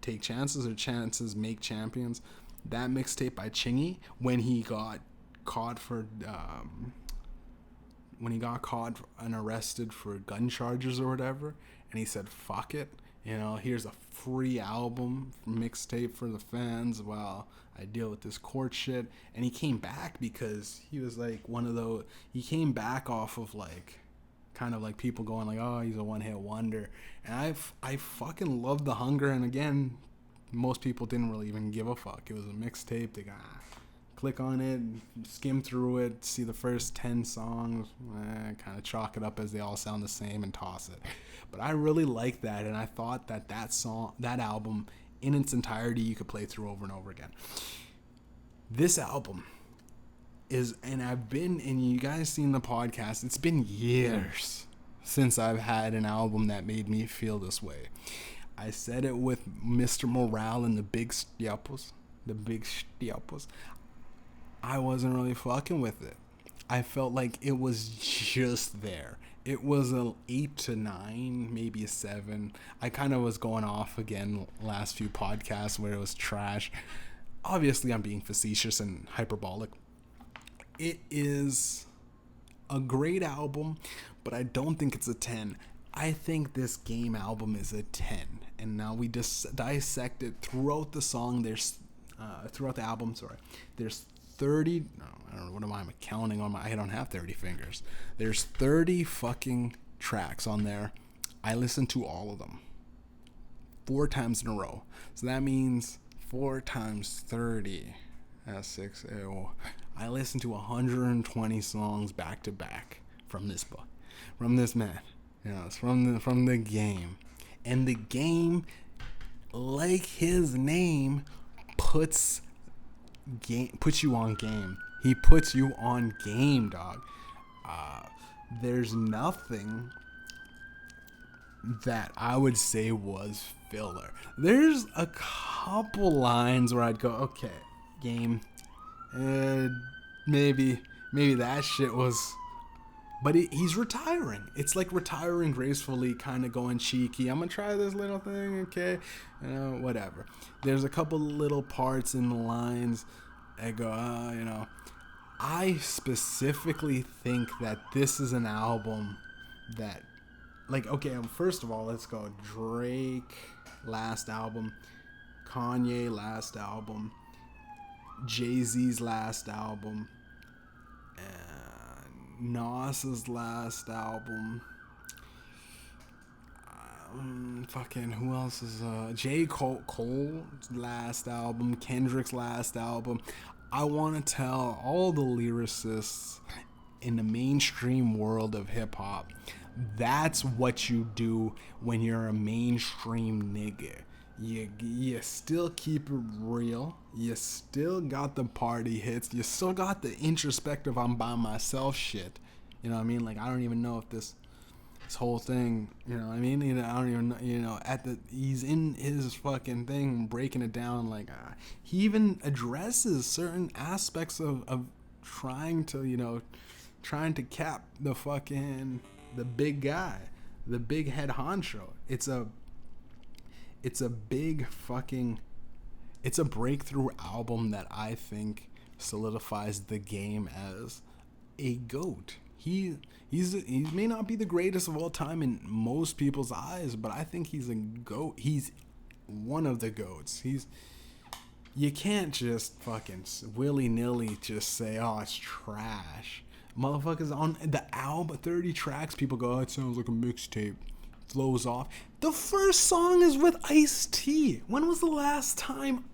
Take Chances, or Chances Make Champions. That mixtape by Chingy, when he got caught and arrested for gun charges or whatever, and he said, fuck it, here's a free album mixtape for the fans while I deal with this court shit. And he came back because he was like he came back off of like kind of like people going like, oh, he's a one-hit wonder. And I fucking love The Hunger. And again, most people didn't really even give a fuck. It was a mixtape. They got click on it, skim through it, see the first 10 songs, kind of chalk it up as they all sound the same and toss it. But I really liked that, and I thought that album in its entirety you could play through over and over again. This album and you guys seen the podcast, it's been years since I've had an album that made me feel this way. I said it with Mr. Morale and the Big Stiapos. I wasn't really fucking with it. I felt like it was just there. It was an 8 to 9, maybe a 7. I kind of was going off again last few podcasts where it was trash. Obviously, I'm being facetious and hyperbolic. It is a great album, but I don't think it's a 10. I think this Game album is a 10. And now we just dissect it throughout the song. Throughout the album, there's 30, no, I don't know, what am I counting on I don't have 30 fingers. There's 30 fucking tracks on there. I listened to all of them 4 times in a row. So that means 4 times 30. That's 6. I listened to 120 songs back to back from this man. It's from the Game. And the Game, like his name, puts you on game. He puts you on game, dog. There's nothing that I would say was filler. There's a couple lines where I'd go, okay, Game, maybe that shit was. But he's retiring. It's like retiring gracefully, kind of going cheeky. I'm going to try this little thing, okay? Whatever. There's a couple little parts in the lines that go, I specifically think that this is an album that, like, okay, first of all, let's go. Drake, last album. Kanye, last album. Jay-Z's last album, and Nas's last album. Fucking who else is J. Cole's last album, Kendrick's last album. I want to tell all the lyricists in the mainstream world of hip hop, that's what you do when you're a mainstream nigga. You still keep it real. You still got the party hits. You still got the introspective I'm by myself shit. You know what I mean? Like, I don't even know if this whole thing, you know what I mean? You know, I don't even know, you know, he's in his fucking thing breaking it down, like, he even addresses certain aspects of trying to cap the big guy, the big head honcho. It's a breakthrough album that I think solidifies the game as a GOAT. He may not be the greatest of all time in most people's eyes, but I think he's a GOAT. He's one of the GOATs. You can't just fucking willy-nilly just say, oh, it's trash. Motherfuckers on the album, 30 tracks, people go, oh, it sounds like a mixtape. Flows off. The first song is with Ice-T. When was the last time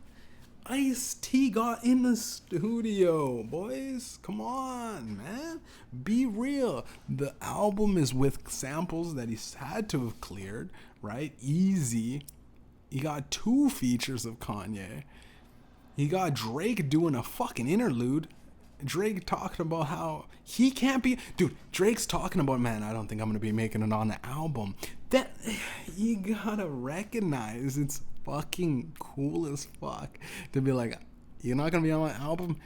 Ice-T got in the studio, boys? Come on, man. Be real. The album is with samples that he's had to have cleared, right? Easy. He got 2 features of Kanye. He got Drake doing a fucking interlude. Drake talking about how he can't be... Dude, Drake's talking about, man, I don't think I'm going to be making it on the album. That, you gotta recognize it's fucking cool as fuck to be like, you're not gonna be on my album?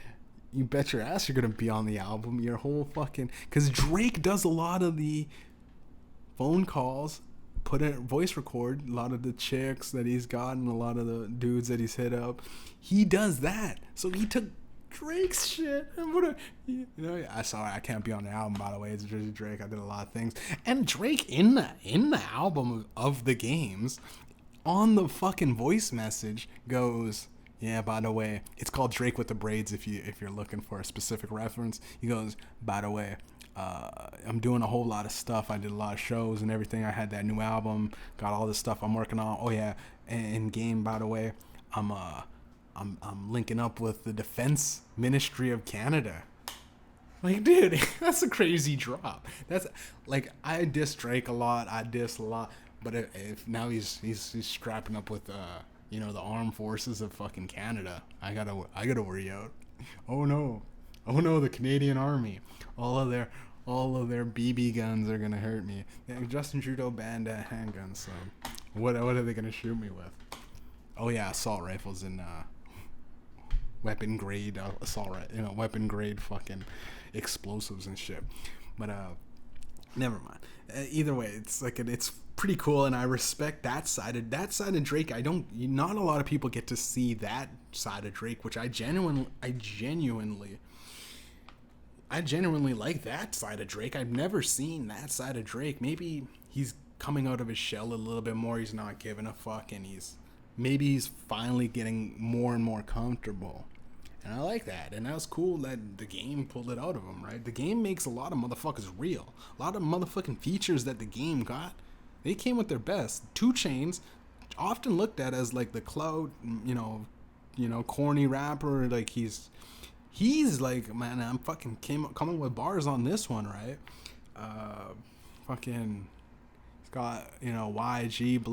You bet your ass you're gonna be on the album. Your whole fucking... Because Drake does a lot of the phone calls, put a voice record, a lot of the chicks that he's gotten, a lot of the dudes that he's hit up. He does that. So he took Drake's shit and I'm sorry, I can't be on the album, by the way. It's Jersey Drake. I did a lot of things. And Drake in the album of the games, on the fucking voice message goes, yeah, by the way, it's called Drake with the Braids if you're looking for a specific reference. He goes, by the way, I'm doing a whole lot of stuff. I did a lot of shows and everything. I had that new album, got all this stuff I'm working on. Oh yeah, and game, by the way, I'm linking up with the Defense Ministry of Canada. Like, dude, that's a crazy drop. That's like, I diss Drake a lot. I diss a lot. But if now he's strapping up with the armed forces of fucking Canada, I gotta worry out. Oh no, the Canadian Army, all of their BB guns are gonna hurt me. Justin Trudeau banned handguns, so what are they gonna shoot me with? Oh yeah, assault rifles and weapon grade weapon grade fucking explosives and shit. But never mind. Either way, it's like it's pretty cool, and I respect that side of Drake. Not a lot of people get to see that side of Drake, which I genuinely like that side of Drake. I've never seen that side of Drake. Maybe he's coming out of his shell a little bit more. He's not giving a fuck, and he's finally getting more and more comfortable. And I like that. And that was cool that the game pulled it out of him, right? The game makes a lot of motherfuckers real. A lot of motherfucking features that the game got, they came with their best. 2 Chainz, often looked at as like the clout, corny rapper. Like he's like, man, I'm fucking coming with bars on this one, right? Fucking... got YG,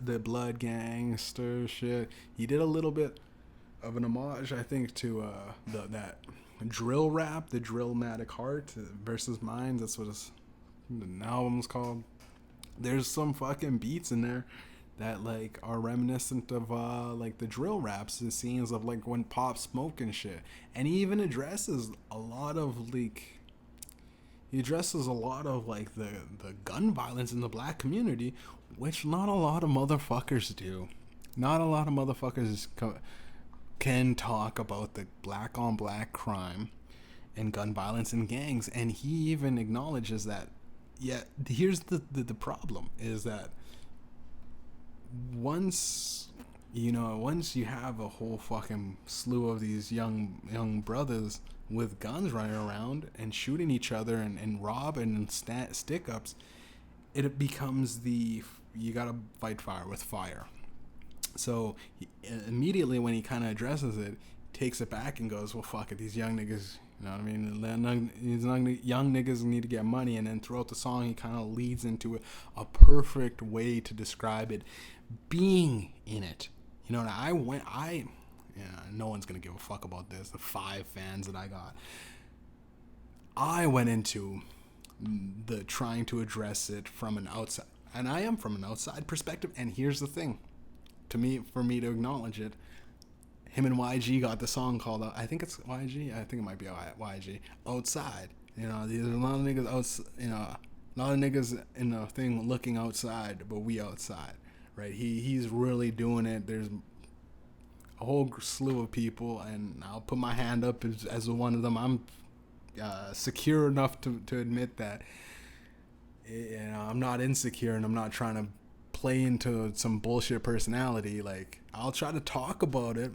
the Blood Gangster shit. He did a little bit of an homage, I think, to that drill rap, the Drillmatic Heart versus Minds. That's what the album's called. There's some fucking beats in there that like are reminiscent of like the drill raps and scenes of like when Pop Smoke and shit. And he even addresses a lot of like. He addresses a lot of like the gun violence in the black community, which not a lot of motherfuckers do. Not a lot of motherfuckers can talk about the black on black crime and gun violence in gangs. And he even acknowledges that. Yet here's the problem is that once you know, once you have a whole fucking slew of these young brothers with guns running around and shooting each other and robbing and stick ups, it becomes you gotta fight fire with fire. So immediately when he kind of addresses it, takes it back and goes, well, fuck it, these young niggas, you know what I mean? These young niggas need to get money. And then throughout the song, he kind of leads into a perfect way to describe it being in it. You know, yeah, no one's going to give a fuck about this. The 5 fans that I got. I went into the trying to address it from an outside, and I am from an outside perspective. And here's the thing, for me to acknowledge it, him and YG got the song called, I think it's YG, I think it might be YG, Outside. You know, there's a lot of niggas a lot of niggas in the thing looking outside, but we outside, right? He's really doing it. There's a whole slew of people, and I'll put my hand up as one of them. I'm secure enough to admit that, you know, I'm not insecure, and I'm not trying to play into some bullshit personality. Like, I'll try to talk about it,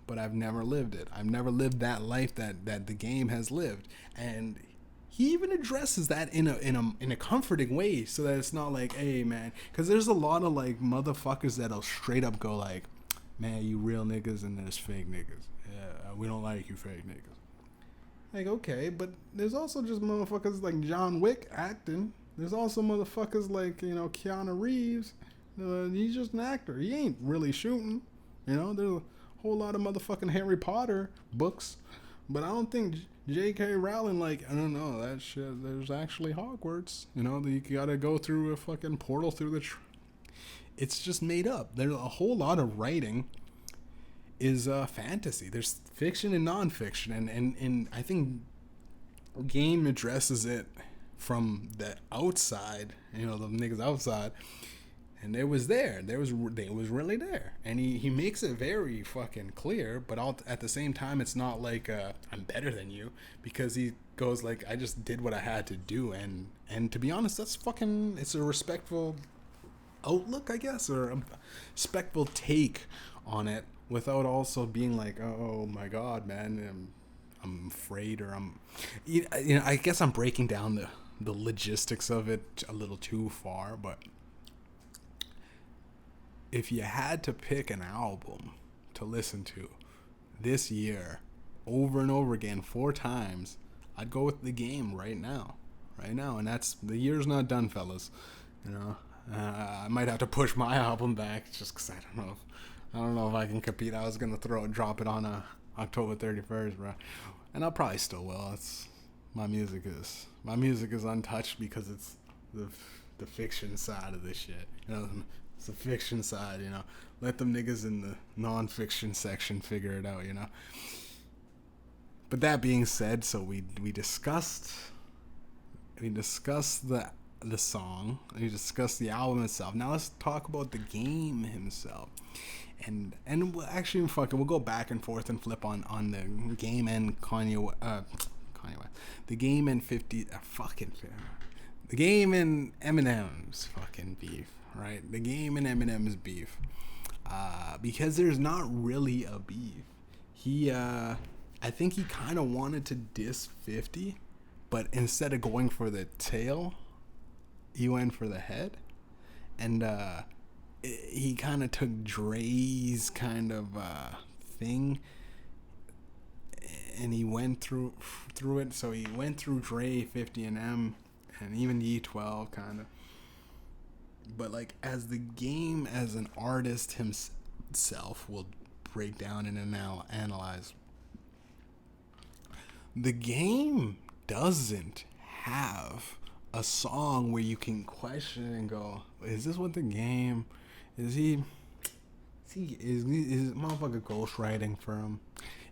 but I've never lived it. I've never lived that life that the game has lived. And he even addresses that in a comforting way, so that it's not like, hey man, because there's a lot of like motherfuckers that'll straight up go like, man, you real niggas and there's fake niggas. Yeah, we don't like you fake niggas. Like, okay, but there's also just motherfuckers like John Wick acting. There's also motherfuckers like, you know, Keanu Reeves. He's just an actor. He ain't really shooting. You know, there's a whole lot of motherfucking Harry Potter books, but I don't think J.K. Rowling, like, I don't know, that shit, there's actually Hogwarts. You know, you gotta go through a fucking portal through the... It's just made up. There's a whole lot of writing is fantasy. There's fiction and nonfiction, and I think game addresses it from the outside, you know, the niggas outside, and it was there. They was really there, and he makes it very fucking clear. But at the same time, it's not like I'm better than you, because he goes like, I just did what I had to do, and to be honest, that's fucking. It's a respectful outlook, I guess, or a respectful take on it, without also being like, oh my god, man, I'm afraid, or you know, I guess I'm breaking down the logistics of it a little too far, but if you had to pick an album to listen to this year over and over again 4 times, I'd go with The Game right now, and that's, the year's not done, fellas. You know, I might have to push my album back just because I don't know if I can compete. I was gonna drop it on October 31st, bro, and I probably still will. It's my music is untouched because it's the fiction side of this shit. You know, it's the fiction side. You know, let them niggas in the non-fiction section figure it out. You know. But that being said, so we discussed the song. We discussed the album itself. Now let's talk about the game himself. And we'll actually we'll go back and forth and flip on the game and Kanye West. The game and 50 the game and Eminem's fucking beef, right? The game and Eminem's beef. Because there's not really a beef. I think he kind of wanted to diss 50, but instead of going for the tail, he went for the head. And he kind of took Dre's kind of thing, and he went through it. So he went through Dre, 50, and M, and even E12 kind of. But like, as the game, as an artist himself, will break down and analyze. The game doesn't have a song where you can question and go, is this what the game? Is motherfucker ghostwriting for him?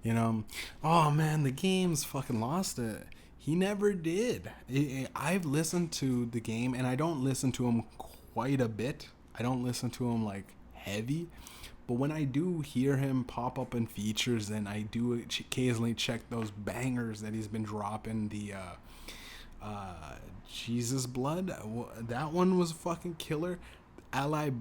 You know, oh man, the game's fucking lost it. He never did. I've listened to the game, and I don't listen to him quite a bit. I don't listen to him like heavy, but when I do hear him pop up in features, then I do occasionally check those bangers that he's been dropping. The Jesus Blood, that one was fucking killer. Ali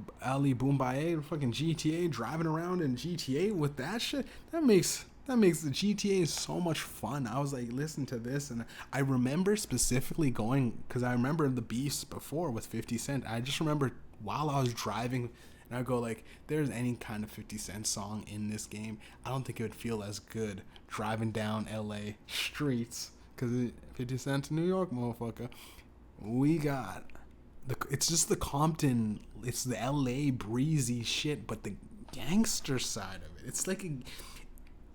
Boombaye, fucking GTA, driving around in GTA with that shit. That makes the GTA so much fun. I was like, listen to this, and I remember specifically going because I remember the beefs before with 50 Cent. I just remember while I was driving, and I go like, there's any kind of 50 Cent song in this game, I don't think it would feel as good driving down LA streets because 50 Cent to New York, motherfucker. We got it's just the Compton, it's the LA breezy shit, but the gangster side of it, it's like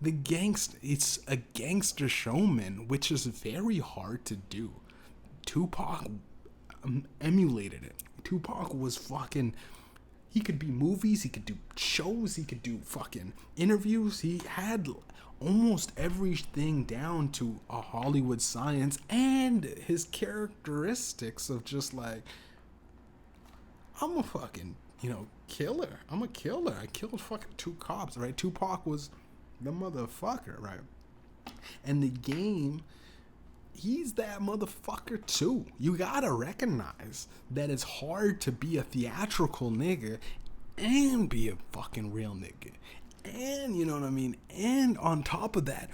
it's a gangster showman, which is very hard to do. Tupac emulated it. Tupac was fucking, he could be movies, he could do shows, he could do fucking interviews. He had almost everything down to a Hollywood science, and his characteristics of just like, I'm a fucking, killer. I'm a killer. I killed fucking 2 cops, right? Tupac was the motherfucker, right? And the game, he's that motherfucker too. You gotta recognize that it's hard to be a theatrical nigga and be a fucking real nigga. And, you know what I mean? And on top of that,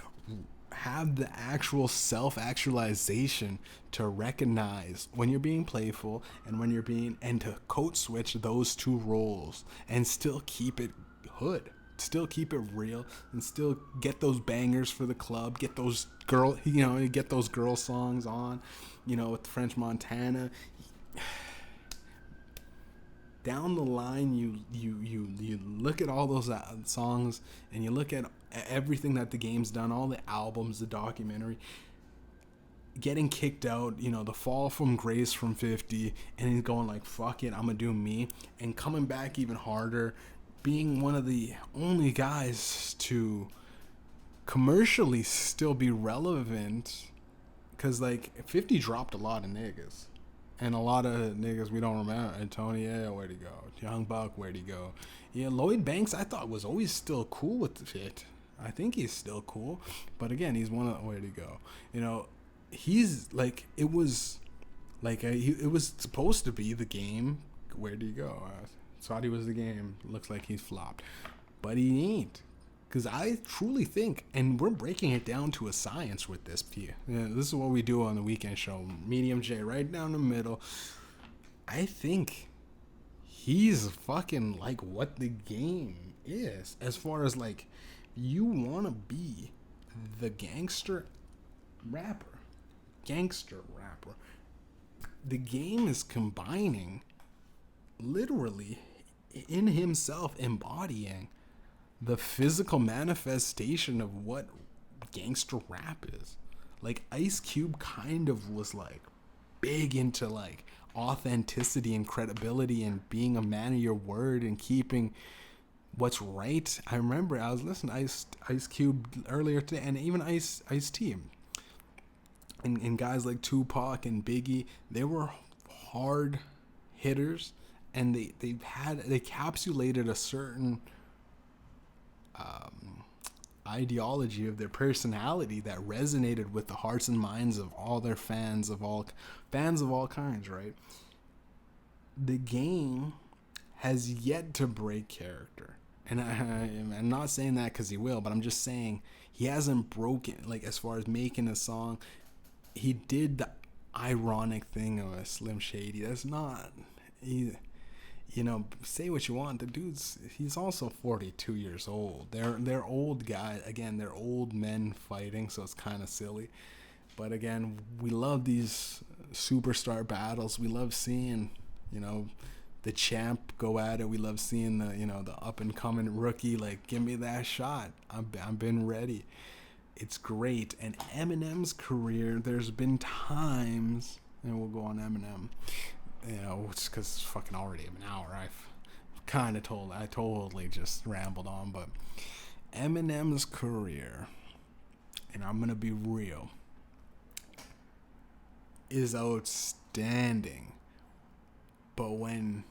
have the actual self-actualization to recognize when you're being playful and when you're being, and to code switch those 2 roles and still keep it hood, still keep it real, and still get those bangers for the club, get those get those girl songs on, with French Montana. Down the line, you look at all those songs, and you look at everything that the game's done, all the albums, the documentary, getting kicked out, the fall from grace from 50, and he's going like, fuck it, I'm gonna do me, and coming back even harder, being one of the only guys to commercially still be relevant, because like 50 dropped a lot of niggas. And a lot of niggas we don't remember. Antonio, where'd he go? Young Buck, where'd he go? Yeah, Lloyd Banks, I thought was always still cool with the shit. I think he's still cool. But again, he's one of the, where'd he go? He's like, it was supposed to be the game. Where'd he go? Thought he was the game. Looks like he's flopped. But he ain't. Because I truly think, and we're breaking it down to a science with this, P. This is what we do on the weekend show. Mediumjay, right down the middle. I think he's fucking like what the game is. As far as like, you want to be the gangster rapper. The game is combining, literally, in himself embodying the physical manifestation of what gangster rap is. Like Ice Cube kind of was like big into like authenticity and credibility and being a man of your word and keeping what's right. I remember I was listening to Ice Cube earlier today, and even Ice-T. And guys like Tupac and Biggie, they were hard hitters, and they encapsulated a certain ideology of their personality that resonated with the hearts and minds of all their fans of all kinds, right? The game has yet to break character, and I'm not saying that because he will, but I'm just saying he hasn't broken, like, as far as making a song. He did the ironic thing of a Slim Shady. That's not, say what you want. The he's also 42 years old. They're old guys. Again, they're old men fighting, so it's kind of silly. But again, we love these superstar battles. We love seeing, the champ go at it. We love seeing the up and coming rookie, like, give me that shot. I've been ready. It's great. And Eminem's career, there's been times, and we'll go on Eminem, it's because it's fucking already an hour. I totally just rambled on, but Eminem's career, and I'm gonna be real, is outstanding. But when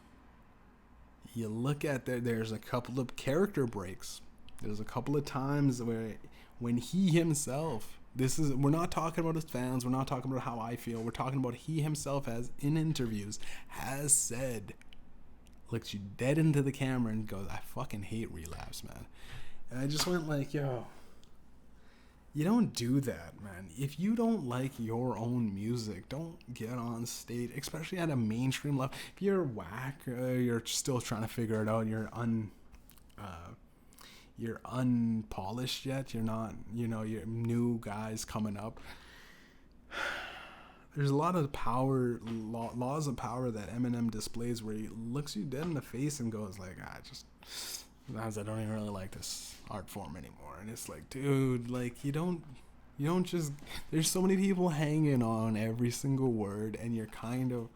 you look at there's a couple of character breaks. There's a couple of times where when he himself, we're not talking about his fans, we're not talking about how I feel, we're talking about he himself in interviews has said, looks you dead into the camera and goes, I fucking hate Relapse, man. And I just went like, yo, you don't do that, man. If you don't like your own music, don't get on stage, especially at a mainstream level. If you're whack, you're still trying to figure it out, you're unpolished yet, you're not, you're new guys coming up. There's a lot of power, laws of power that Eminem displays where he looks you dead in the face and goes like, sometimes I don't even really like this art form anymore. And it's like, dude, like you don't just, there's so many people hanging on every single word and you're kind of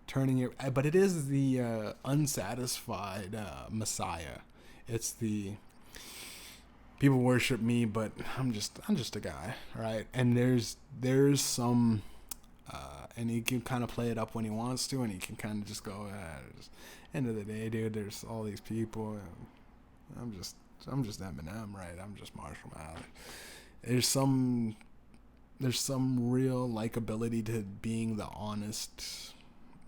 turning it, but it is the unsatisfied Messiah. It's the people worship me, but I'm just a guy, right? And there's some, and he can kind of play it up when he wants to, and he can kind of just go, end of the day, dude, there's all these people, and I'm just Eminem, right? I'm just Marshall Mathers. There's some real likability to being the honest,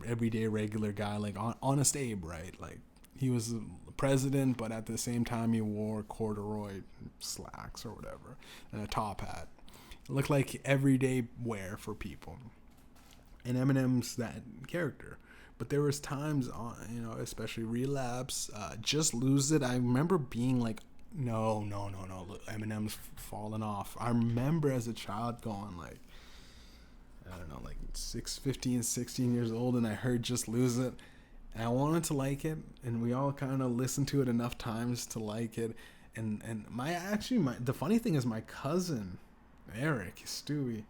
everyday, regular guy, like Honest Abe, right? Like, he was the president, but at the same time, he wore corduroy slacks or whatever, and a top hat. It looked like everyday wear for people. And Eminem's that character. But there was times on, especially Relapse, Just Lose It. I remember being like, no, Eminem's falling off. I remember as a child going like, I don't know, like 16 years old, and I heard Just Lose It. And I wanted to like it, and we all kind of listened to it enough times to like it. And the funny thing is, my cousin Eric Stewie,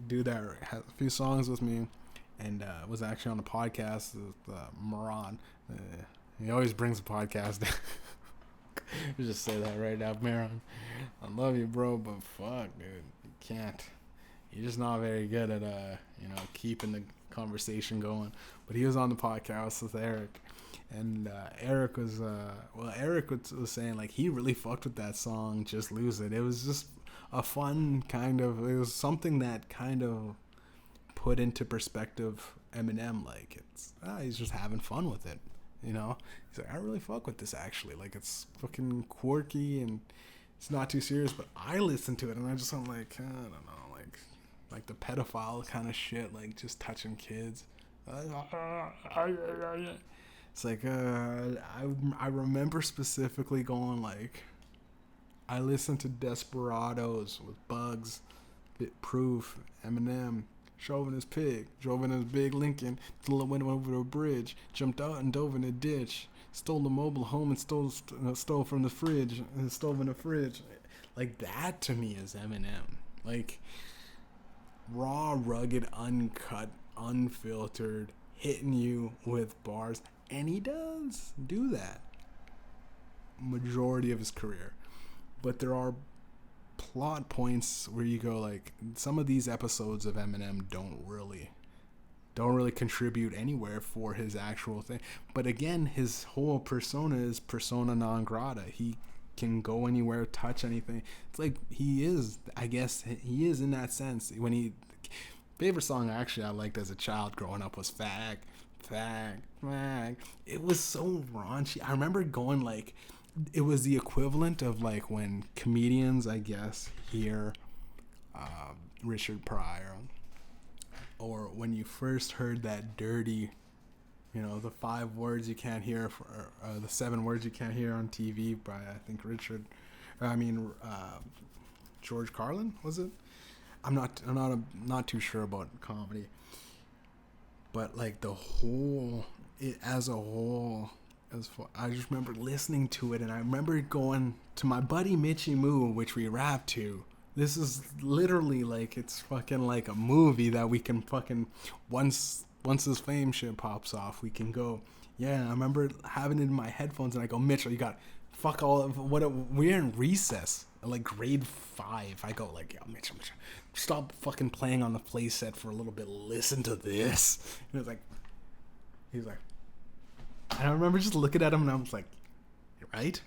do that, has a few songs with me, and was actually on the podcast with Moran. He always brings a podcast. Just say that right now, Moran. I love you, bro, but fuck, dude, you can't. You're just not very good at keeping the conversation going. But he was on the podcast with Eric, and Eric was saying like he really fucked with that song Just Lose It. It was just a fun kind of, it was something that kind of put into perspective Eminem, like it's he's just having fun with it, he's like, I really fuck with this actually, like it's fucking quirky and it's not too serious, but I listen to it and I just I'm like, I don't know, like the pedophile kind of shit, like just touching kids. It's like I remember specifically going like, I listened to Desperados with Bugs, Bit Proof, Eminem, shoving his pig, drove in his big Lincoln, till it went over a bridge, jumped out and dove in a ditch, stole the mobile home and stole from the fridge, and stove in the fridge. Like that to me is Eminem. Like raw, rugged, uncut, unfiltered, hitting you with bars, and he does do that majority of his career. But there are plot points where you go like, some of these episodes of Eminem don't really contribute anywhere for his actual thing. But again, his whole persona is persona non grata. He can go anywhere, touch anything. It's like he is in that sense. Favorite song actually I liked as a child growing up was Fag. It was so raunchy. I remember going like, it was the equivalent of like when comedians, I guess, hear Richard Pryor, or when you first heard that dirty, the 5 words you can't hear, the 7 words you can't hear on TV by, I think, George Carlin, was it? I'm not too sure about comedy, but like as a whole. I just remember listening to it, and I remember going to my buddy Mitchie Moo, which we rap to. This is literally like, it's fucking like a movie that we can fucking, once this fame shit pops off, we can go. Yeah, I remember having it in my headphones, and I go, Mitchell, you got fuck all of we're in recess, like grade 5. I go like, yo, Mitchell, stop fucking playing on the play set for a little bit. Listen to this. And he's like. And I remember just looking at him, and I was like, right?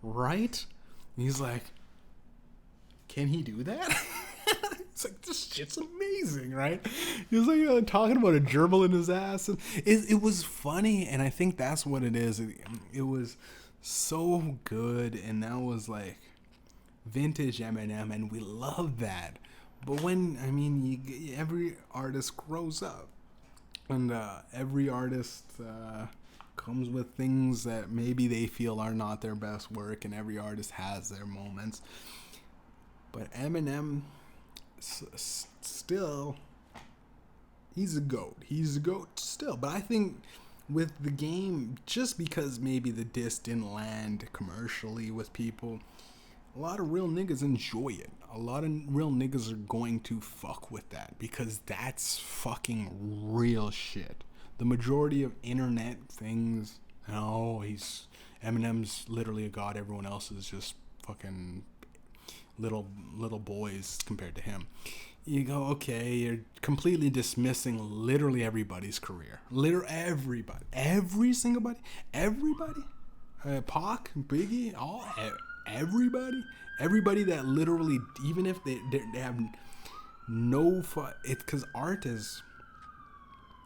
And he's like, can he do that? It's like, this shit's amazing, right? He was like talking about a gerbil in his ass, and it was funny, and I think that's what it is. It was so good, and that was like vintage Eminem, and we love that. But when, I mean, every artist grows up, and every artist comes with things that maybe they feel are not their best work, and every artist has their moments. But Eminem, still, he's a GOAT. He's a GOAT still. But I think with the game, just because maybe the diss didn't land commercially with people, a lot of real niggas enjoy it. A lot of real niggas are going to fuck with that because that's fucking real shit. The majority of internet things, he's Eminem's literally a god. Everyone else is just fucking little boys compared to him. You go, okay, you're completely dismissing literally everybody's career. Literally everybody. Every single body. Everybody. Pac, Biggie, everybody. Everybody that literally, even if they have no fun, it's because art is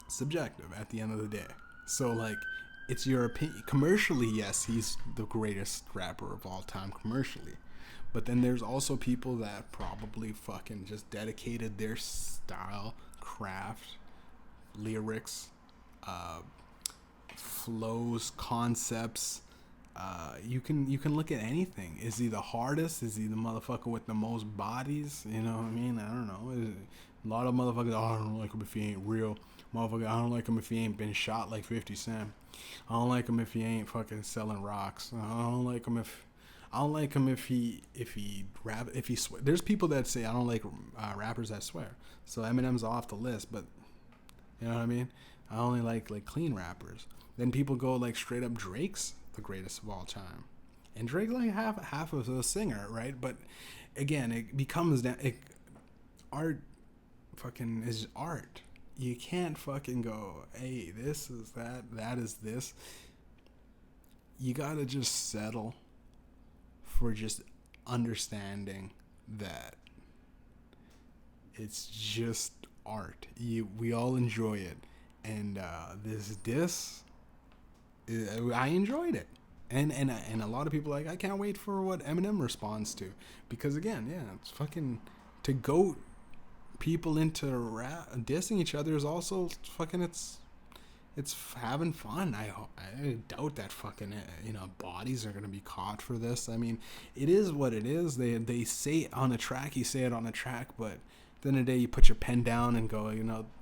subjective at the end of the day. So, like, it's your opinion. Commercially, yes, he's the greatest rapper of all time commercially. But then there's also people that probably fucking just dedicated their style, craft, lyrics, flows, concepts. You can look at anything. Is he the hardest? Is he the motherfucker with the most bodies? You know what I mean? I don't know. A lot of motherfuckers, I don't like him if he ain't real. Motherfucker, I don't like him if he ain't been shot like 50 Cent. I don't like him if he ain't fucking selling rocks. I don't like him if he swear. There's people that say I don't like rappers that swear. So Eminem's off the list, but you know what I mean? I only like clean rappers. Then people go like straight up Drake's the greatest of all time. And Drake's like half of a singer, right? But again, it becomes that art fucking is art. You can't fucking go, hey, this is that is this. You gotta just settle for just understanding that it's just art. We all enjoy it, and this I enjoyed it, and a lot of people are like, I can't wait for what Eminem responds to, because again, yeah, it's fucking to goat people into dissing each other is also fucking it's having fun. I doubt that fucking bodies are gonna be caught for this. I mean, it is what it is. They say it on a track, you say it on a track, but at the end of the day, you put your pen down and go.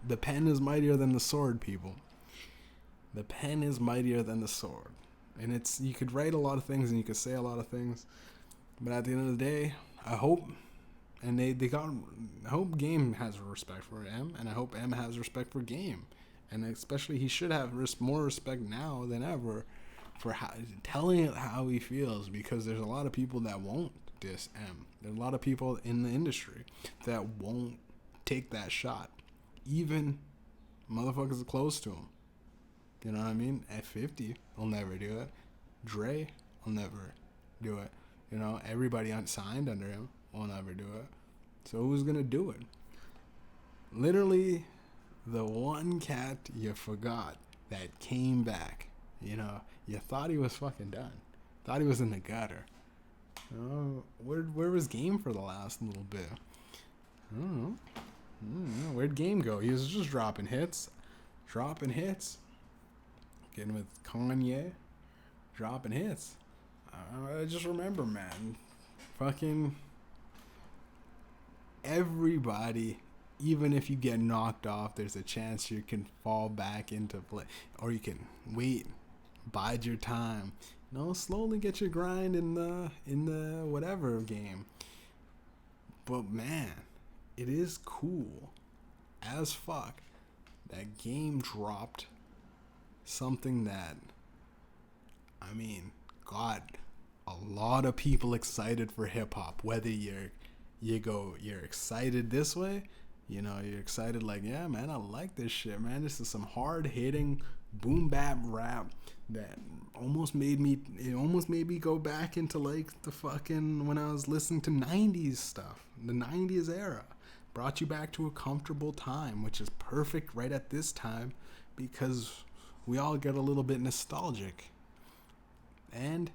The pen is mightier than the sword, people. The pen is mightier than the sword, and you could write a lot of things and you could say a lot of things, but at the end of the day, I hope. And I hope Game has respect for M, and I hope M has respect for Game. And especially, he should have more respect now than ever for telling it how he feels, because there's a lot of people that won't diss M. There's a lot of people in the industry that won't take that shot. Even motherfuckers close to him. You know what I mean? At 50, will never do it. Dre will never do it. Everybody unsigned under him will never do it. So who's gonna do it? Literally, the one cat you forgot that came back. You thought he was fucking done. Thought he was in the gutter. Where was Game for the last little bit? I don't know. Where'd Game go? He was just dropping hits. Getting with Kanye. Dropping hits. I just remember, man. Fucking everybody, even if you get knocked off, there's a chance you can fall back into play, or you can wait, bide your time. Slowly get your grind in the whatever game. But man, it is cool as fuck that Game dropped something that, I mean, God, a lot of people excited for hip hop. Whether you're excited this way, you're excited like, yeah, man, I like this shit, man. This is some hard hitting boom bap rap that almost made me go back into like the fucking when I was listening to 90s stuff, the 90s era. brought you back to a comfortable time, which is perfect right at this time because we all get a little bit nostalgic. And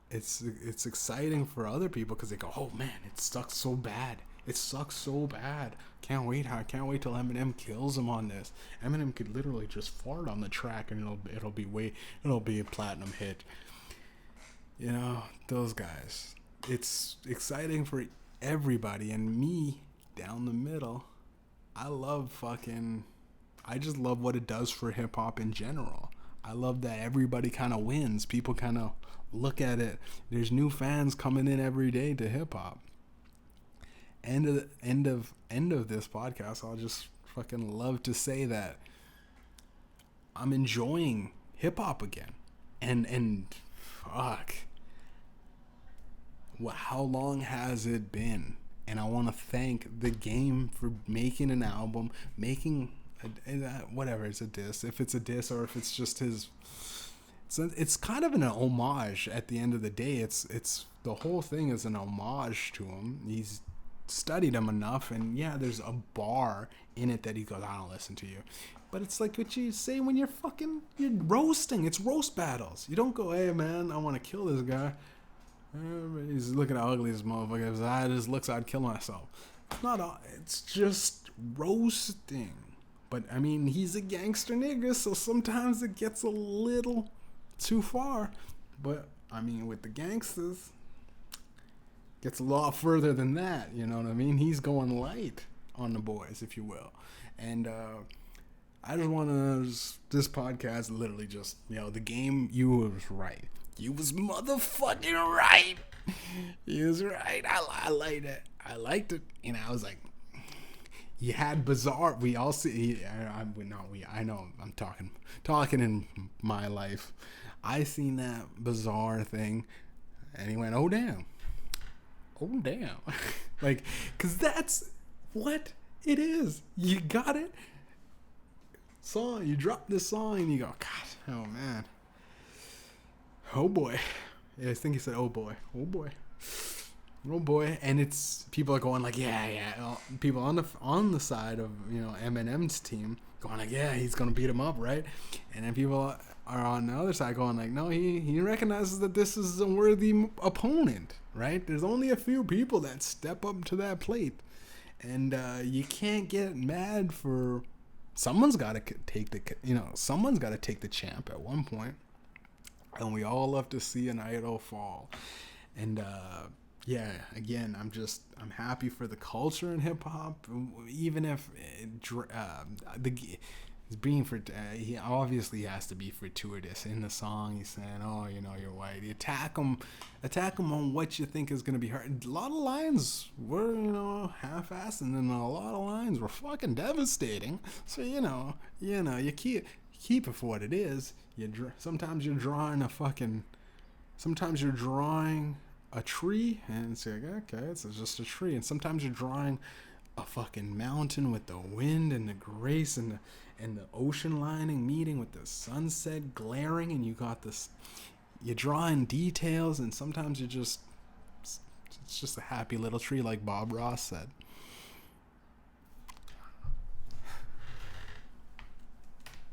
it's exciting for other people because they go, oh man, it sucks so bad. It sucks so bad. Can't wait till Eminem kills him on this. Eminem could literally just fart on the track and it'll be a platinum hit. You know, those guys. It's exciting for everybody, and me down the middle. I just love what it does for hip hop in general. I love that everybody kind of wins. People kind of look at it. There's new fans coming in every day to hip hop. End of this podcast, I'll just fucking love to say that I'm enjoying hip hop again. And fuck. How long has it been? And I want to thank the game for making an album, making whatever, it's a diss. If it's a diss or if it's just his, it's kind of an homage at the end of the day. It's the whole thing is an homage to him. He's studied him enough, and yeah, there's a bar in it that he goes, I don't listen to you. But it's like what you say when you're roasting. It's roast battles. You don't go, hey man, I want to kill this guy. He's looking how ugly this motherfucker is. If I had his looks, I'd kill myself. It's just roasting. But I mean, he's a gangster nigga, so sometimes it gets a little too far. But I mean, with the gangsters, gets a lot further than that. You know what I mean? He's going light on the boys, if you will. And I just want to. This podcast literally just, the game. You was right. You was motherfucking right. You was right. I liked it. I liked it. I was like, you had Bizarre. We all see. I know. I'm talking in my life. I seen that Bizarre thing, and he went, "Oh damn, oh damn," like, cause that's what it is. You got it. Song. You drop this song, and you go, God, oh man. Oh boy. Yeah, I think he said, oh boy. Oh boy. Oh boy. And it's people are going like, yeah. People on the side of, Eminem's team going like, yeah, he's gonna beat him up, right? And then people are on the other side going like, no, he recognizes that this is a worthy opponent, right? There's only a few people that step up to that plate, and you can't get mad for. Someone's got to take the champ at one point. And we all love to see an idol fall. And again, I'm happy for the culture in hip hop, even if he obviously has to be fortuitous. In the song, he's saying, "Oh, you're white." You attack him on what you think is going to be hurt. A lot of lines were, half-assed, and then a lot of lines were fucking devastating. So you keep it for what it is. Sometimes you're drawing a tree, and it's like, okay, it's just a tree. And sometimes you're drawing a fucking mountain with the wind and the grace and the ocean lining meeting with the sunset glaring, and you're drawing details, and sometimes it's just a happy little tree, like Bob Ross said.